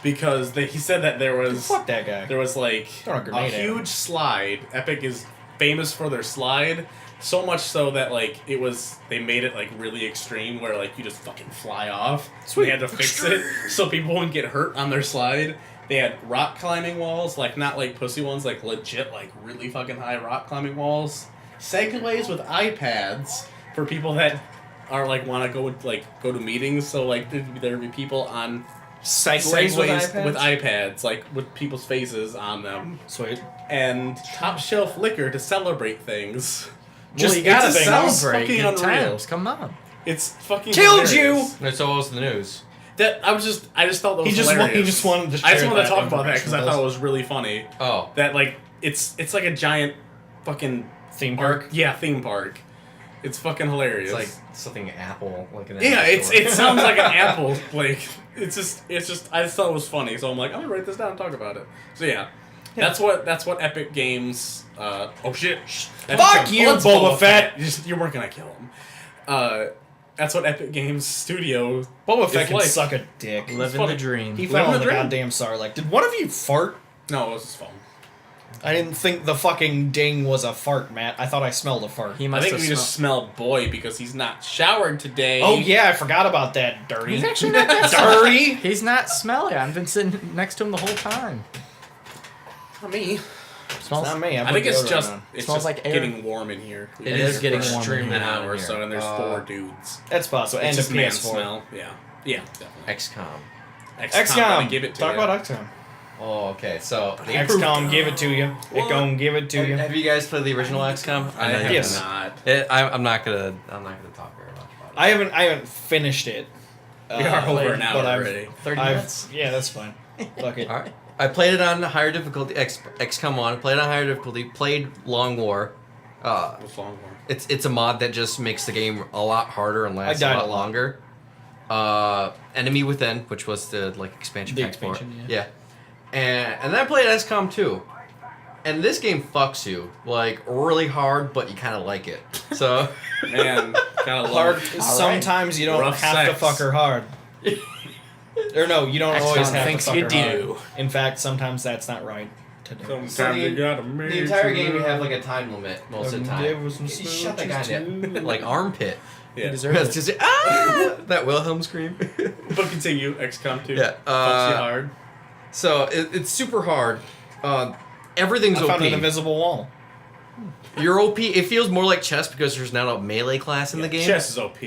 Because he said that there was Fuck that guy. there was like Throw a a grenade at him. huge slide. Epic is famous for their slide, so much so that like they made it like really extreme, where like you just fucking fly off. Sweet. They had to fix it so people wouldn't get hurt on their slide. They had rock climbing walls, like not like pussy ones, like legit, like really fucking high rock climbing walls. Segways with iPads for people that are like want to go to meetings. So like there'd be people on Segways with iPads, like with people's faces on them, Sweet. and top shelf liquor to celebrate things. Just you it's gotta a thing. It's celebrate fucking good unreal. times. Come on. It's fucking Killed hilarious. And so what was the news? That I just thought that was He just hilarious. wanted to I just share wanted to that talk about that information because I with thought it us. was really funny. Oh. That like it's like a giant fucking Theme park. Yeah, theme park. It's fucking hilarious. It's like something Apple, like an yeah, Apple store. it sounds like an Apple. Like it's just I just thought it was funny, so I'm like I'm gonna write this down and talk about it. So yeah. That's what Epic Games. Oh shit! Fuck you, That's Boba Fett. You weren't gonna kill him. That's what Epic Games Studio. Boba Fett is can like. suck a dick. Living funny. the dream. He Living fell the on the dream. goddamn Sarlacc. Did one of you fart? No, it was his phone. I didn't think the fucking ding was a fart, Matt. I thought I smelled a fart. He I must think have we just smelled boy because he's not showered today. Oh yeah, I forgot about that. Dirty. He's actually not that dirty. He's not smelly. I've been sitting next to him the whole time. Not me. Smells, Not me. I think it's deodorant just on. it's Smells just like air. getting warm in here. It is getting warm in extremely here. An hot hour or in so, here. and there's 4 dudes. That's possible. It's And just a man PS4. smell. Yeah, definitely. XCOM. XCOM. XCOM. Give it to Talk you. about XCOM. Oh, okay. So XCOM, give it to you. It What? gon' give it to you. have you guys played the original XCOM? I have Yes. not. I'm not gonna talk very much about it. I haven't finished it. We are over an but hour I've- already. 30 minutes. Yeah, that's fine. Fuck it. All right. I played it on higher difficulty. XCOM 1. Played it on higher difficulty. Played Long War. What's long one? It's a mod that just makes the game a lot harder and lasts a died lot a lot. longer. Enemy Within, which was the expansion The pack for it. expansion, Yeah. And then I played XCOM 2. And this game fucks you really hard, but you kind of like it. So Man, kind of Hard. love. Sometimes you don't Rough have to sex. fuck her hard. Or no, you don't always XCOM have thinks to fuck you her do. hard. In fact, sometimes that's not right to do. Sometimes you gotta make the entire game you it. have a time limit most of the time. There was some Shut that guy smooches, down. too. Armpit. Yeah. deserve It's just that Wilhelm scream. But continue. XCOM 2. Yeah, Fucks you hard. So it's super hard. Everything's I found an OP. invisible wall. You're OP. It feels more like chess because there's not a melee class in the game. Chess is OP.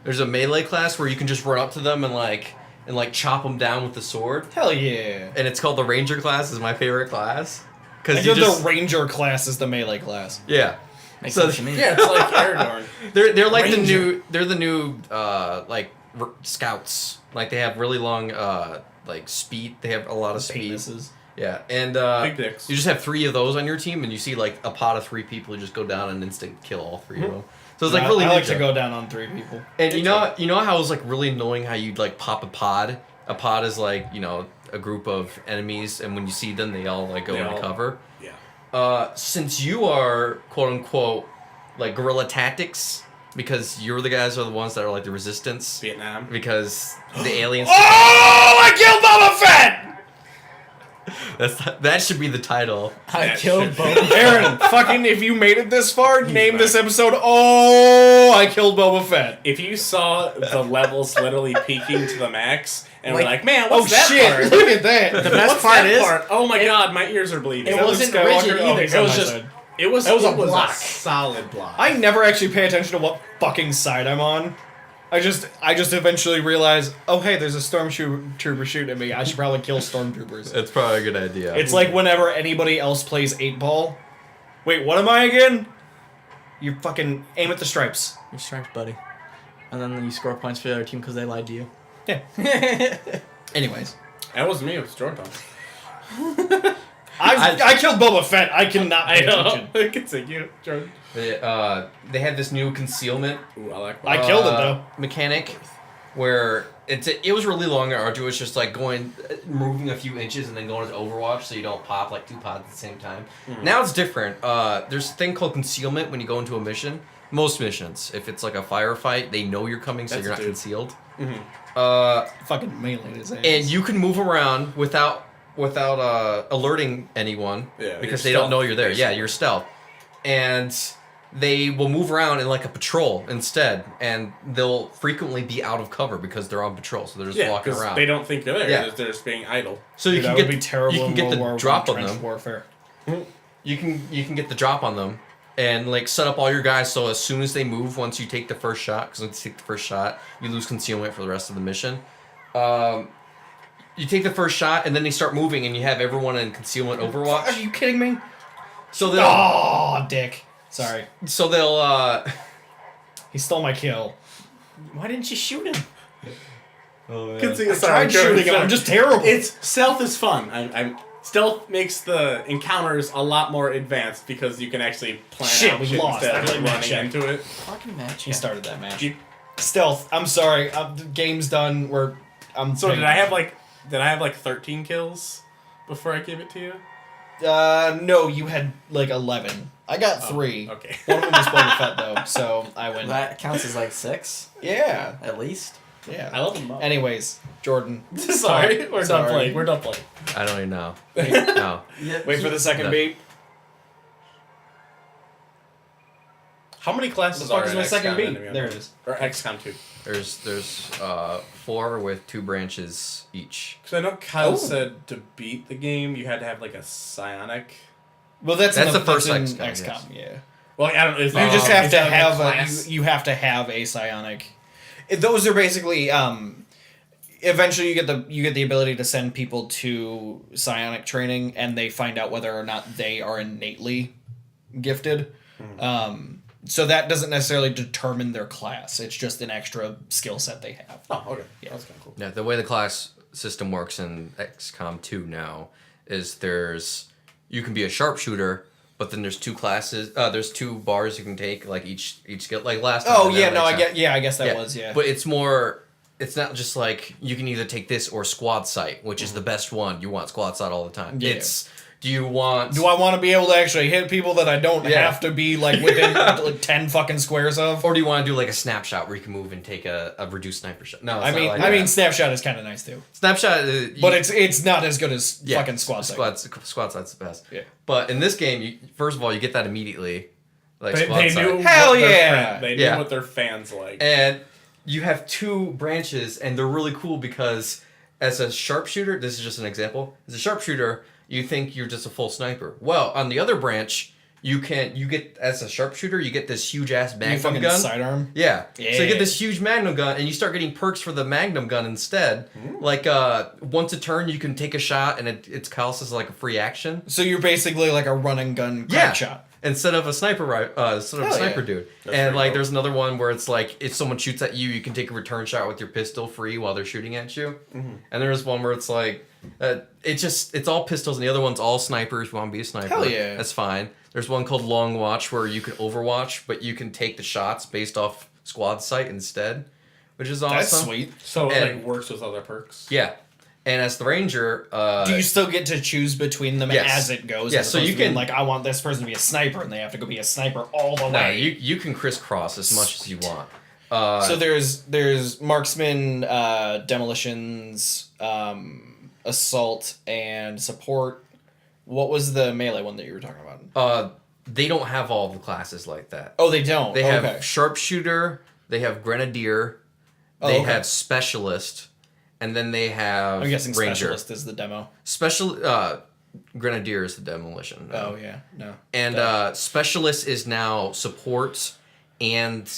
There's a melee class where you can just run up to them and chop them down with the sword. Hell yeah. And it's called the Ranger class. Is my favorite class. I Because you did just the ranger class is the melee class. yeah. Makes So sense to me. Yeah, it's like Aragorn. They're like Ranger. the new scouts. Like they have really long speed. They have a lot of speed. Penises. Yeah, and Big dicks. you just have 3 of those on your team, and you see a pot of 3 people who just go down and instant kill all 3 of them. So it's I really like ninja. to go down on 3 people. And you know how it's really annoying how you'd pop a pod. A pod is a group of enemies, and when you see them, they all go They into all- cover. Yeah. Since you are quote unquote guerrilla tactics, because you're the guys are the ones that are the resistance, Vietnam. because the aliens. Oh, I killed Boba Fett! That should be the title. I That killed shit. Boba. Aaron, fucking, if you made it this far, name back. this episode, Oh, I killed Boba Fett. If you saw the levels literally peaking to the max, and we're Like, like, man, Oh, what's that shit, part? look at that. The best What's part that is, part? Oh my god, my ears are bleeding. it That wasn't Luke Skywalker? rigid Oh, either. he's It on was my just- side. It was a a block. solid block. I never actually pay attention to what fucking side I'm on. I just eventually realize, oh hey, there's a stormtrooper shooting at me. I should probably kill stormtroopers. That's probably a good idea. It's like whenever anybody else plays 8-ball. Wait, what am I again? You fucking aim at the stripes. Your stripes, buddy. And then you score points for the other team because they lied to you. Yeah. Anyways. That was me. It was Jordan. I killed Boba Fett. I cannot pay attention. Continue, Jordan. they had this new concealment Ooh, I like I killed it, though. mechanic where it was really long and arduous, just moving a few inches and then going to Overwatch so you don't pop 2 pods at the same time. Now it's different. There's a thing called concealment when you go into a mission. Most missions, if it's a firefight, they know you're coming, so That's you're not dude. concealed. Fucking melee his ass. And you can move around without alerting anyone Yeah, because you're they don't know stealth, you're there. Yeah, basically. you're stealth. And they will move around in a patrol instead, and they'll frequently be out of cover because they're on patrol, so they're just Yeah, walking because around. they don't think they're there. Yeah. They're just being idle. so you Dude, can that get would be terrible you can in get World War the I drop on trench them. warfare. You can get the drop on them and set up all your guys so as soon as they move, once you take the first shot, because once you take the first shot, you lose concealment for the rest of the mission. You take the first shot and then they start moving and you have everyone in concealment Are Overwatch. you kidding me? So they'll Oh, dick. Sorry. He stole my kill. Why didn't you shoot him? Continue. I tried shooting him. I'm just terrible. It's stealth is fun. I'm stealth makes the encounters a lot more advanced because you can actually plan Shit, out we shit lost. instead I of played running Czech. into it. Fucking match. He started that match. You- Stealth. I'm sorry. The game's done. So did I have 13 kills before I gave it to you? No, you had 11. I got 3. Okay. One of them was Boba Fett though, so I win. That counts as 6, Yeah. at least. Yeah. I love them both. Anyways, Jordan. Sorry, we're done Sorry. playing. We're done playing. I don't even know. No. Yeah, Wait for the second No. beat. How many classes What are the fuck in is my second XCOM B? anyway? There it is. Or XCOM 2. There's 4 with 2 branches each. Because I know Kyle Oh. said to beat the game, you had to have like a psionic. Well, that's That's in the first that's in XCOM, XCOM, yes. yeah. Well, I don't. You just have to have class? you have to have a psionic. Those are basically eventually you get the ability to send people to psionic training, and they find out whether or not they are innately gifted. So that doesn't necessarily determine their class. It's just an extra skill set they have. Oh, okay. Yeah. That's kind of cool. Yeah, the way the class system works in XCOM 2 now is you can be a sharpshooter, but then there's 2 classes. There's 2 bars you can take, like each skill. Like last time. Oh and yeah, then no, like I guess that was But it's more. It's not just like you can either take this or squad sight, which is the best one. You want squad sight all the time. Yeah. Do I want to be able to actually hit people that I don't Yeah. have to be like within like 10 fucking squares of? or do you want to do like a snapshot where you can move and take a reduced sniper shot? No, it's I not mean, like I mean, that. snapshot is kind of nice too, Snapshot. but it's not as good as fucking squad sight. Squad sight's the best. Yeah. But in this game, first of all, you get that immediately, like They squad sight. knew Hell what their yeah! They knew Yeah. what their fans like. And you have 2 branches, and they're really cool because as a sharpshooter, this is just an example. As a sharpshooter, you think you're just a full sniper. Well, on the other branch, you get as a sharpshooter, you get this huge ass You magnum fucking gun. sidearm. Yeah. So you Yeah. get this huge magnum gun, and you start getting perks for the magnum gun instead. Like once a turn, you can take a shot, and it counts as like a free action. So you're basically like a run and gun crack shot. Instead of a sniper Hell yeah. dude. That's And pretty like cool. there's another one where it's like if someone shoots at you, you can take a return shot with your pistol free while they're shooting at you. Mm-hmm. And there's one where it's like it's all pistols, and the other one's all snipers. If you want to be a sniper, Hell yeah. that's fine. There's one called Long Watch where you can overwatch, but you can take the shots based off squad sight instead, which is awesome. That's sweet. So it And- like works with other perks. Yeah. And as the ranger, Do you still get to choose between them yes. as it goes? Yeah, as so opposed you to being can- like, I want this person to be a sniper, and they have to go be a sniper all the no, way. you can crisscross as much as you want. So there's marksman, demolitions, assault, and support. What was the melee one that you were talking about? They don't have all the classes like that. Oh, they don't. They have okay. sharpshooter, they have grenadier, Oh, they okay. have specialist, and then they have I'm guessing ranger. specialist is the demo. Grenadier is the demolition. Oh yeah, no. And specialist is now support and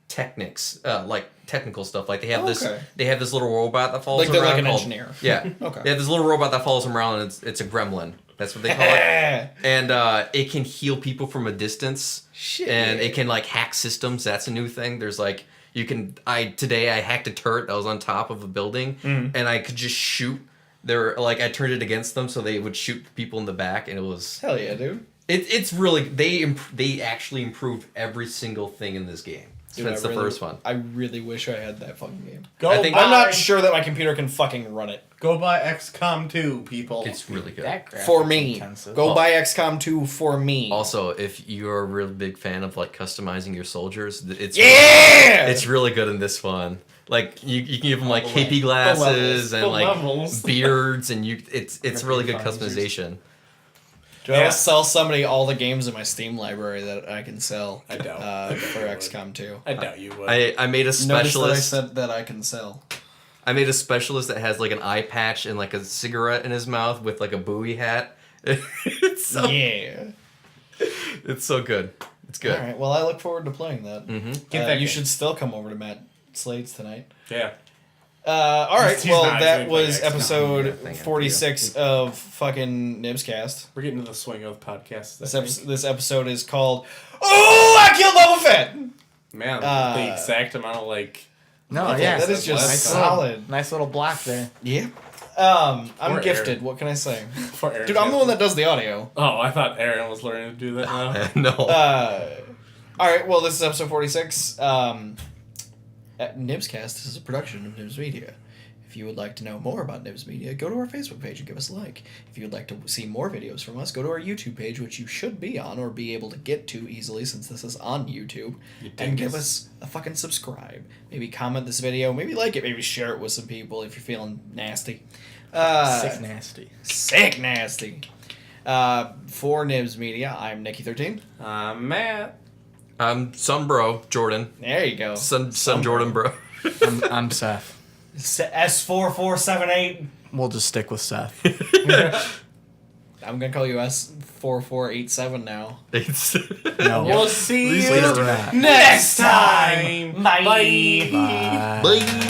technics, like technical stuff. Like they have Okay. they have this little robot that follows Like them they're around. like an called- engineer. Yeah. Okay. They have this little robot that follows them around, and it's a gremlin. That's what they call it. And it can heal people from a distance. Shit. And it can like hack systems. That's a new thing. There's like today I hacked a turret that was on top of a building, and I could just shoot. I turned it against them so they would shoot people in the back, and it was Hell yeah, dude. it's really they actually improved every single thing in this game Dude, since the first one. I really wish I had that fucking game. I think- I'm not sure that my computer can fucking run it. Go buy XCOM 2, people. It's really good. That graphics For me. intensive. Go Oh. buy XCOM 2 for me. Also, if you're a real big fan of like customizing your soldiers, Yeah! it's really good in this one. Like you can give them like the KP levels. glasses The and like levels. beards, and it's really good Funny users. customization. Do I Yeah. will sell somebody all the games in my Steam library that I can sell I doubt. for XCOM 2. I doubt you would. I made a Notice that I specialist. said that I can sell. I made a specialist that has like an eye patch and like a cigarette in his mouth with like a Bowie hat. It's so Yeah. it's so good. It's good. Alright, well, I look forward to playing that. Mm-hmm. Get that You game. should still come over to Matt Slade's tonight. Yeah. Alright, He's well, not. He's that only was playing XCOM. episode Yeah, thank you. 46 of fucking NIBScast. We're getting to the swing of podcasts. I think. This episode is called Oh, I Killed Boba Fett! Man, Uh, the exact amount of like. No, Okay, yeah, that is just Nice solid. Nice little block there. Yeah. I'm Or gifted. Aaron. What can I say? For Aaron Dude, I'm the one that does the audio. Oh, I thought Aaron was learning to do that now. no. All right, well, this is episode 46. NIBScast is a production of NIBSmedia. If you would like to know more about NIBSmedia, go to our Facebook page and give us a like. If you would like to see more videos from us, go to our YouTube page, which you should be on or be able to get to easily since this is on YouTube, and give us a fucking subscribe. Maybe comment this video, maybe like it, maybe share it with some people if you're feeling nasty. Sick nasty. Sick nasty. For NIBSmedia, I'm Nicky13. Matt. I'm Sunbro Jordan. There you go. Sun Jordan Bro. I'm Seth. S4478. We'll just stick with Seth. I'm gonna call you S4487 now. No. We'll see Please you do not. next time. Bye. Bye. Bye.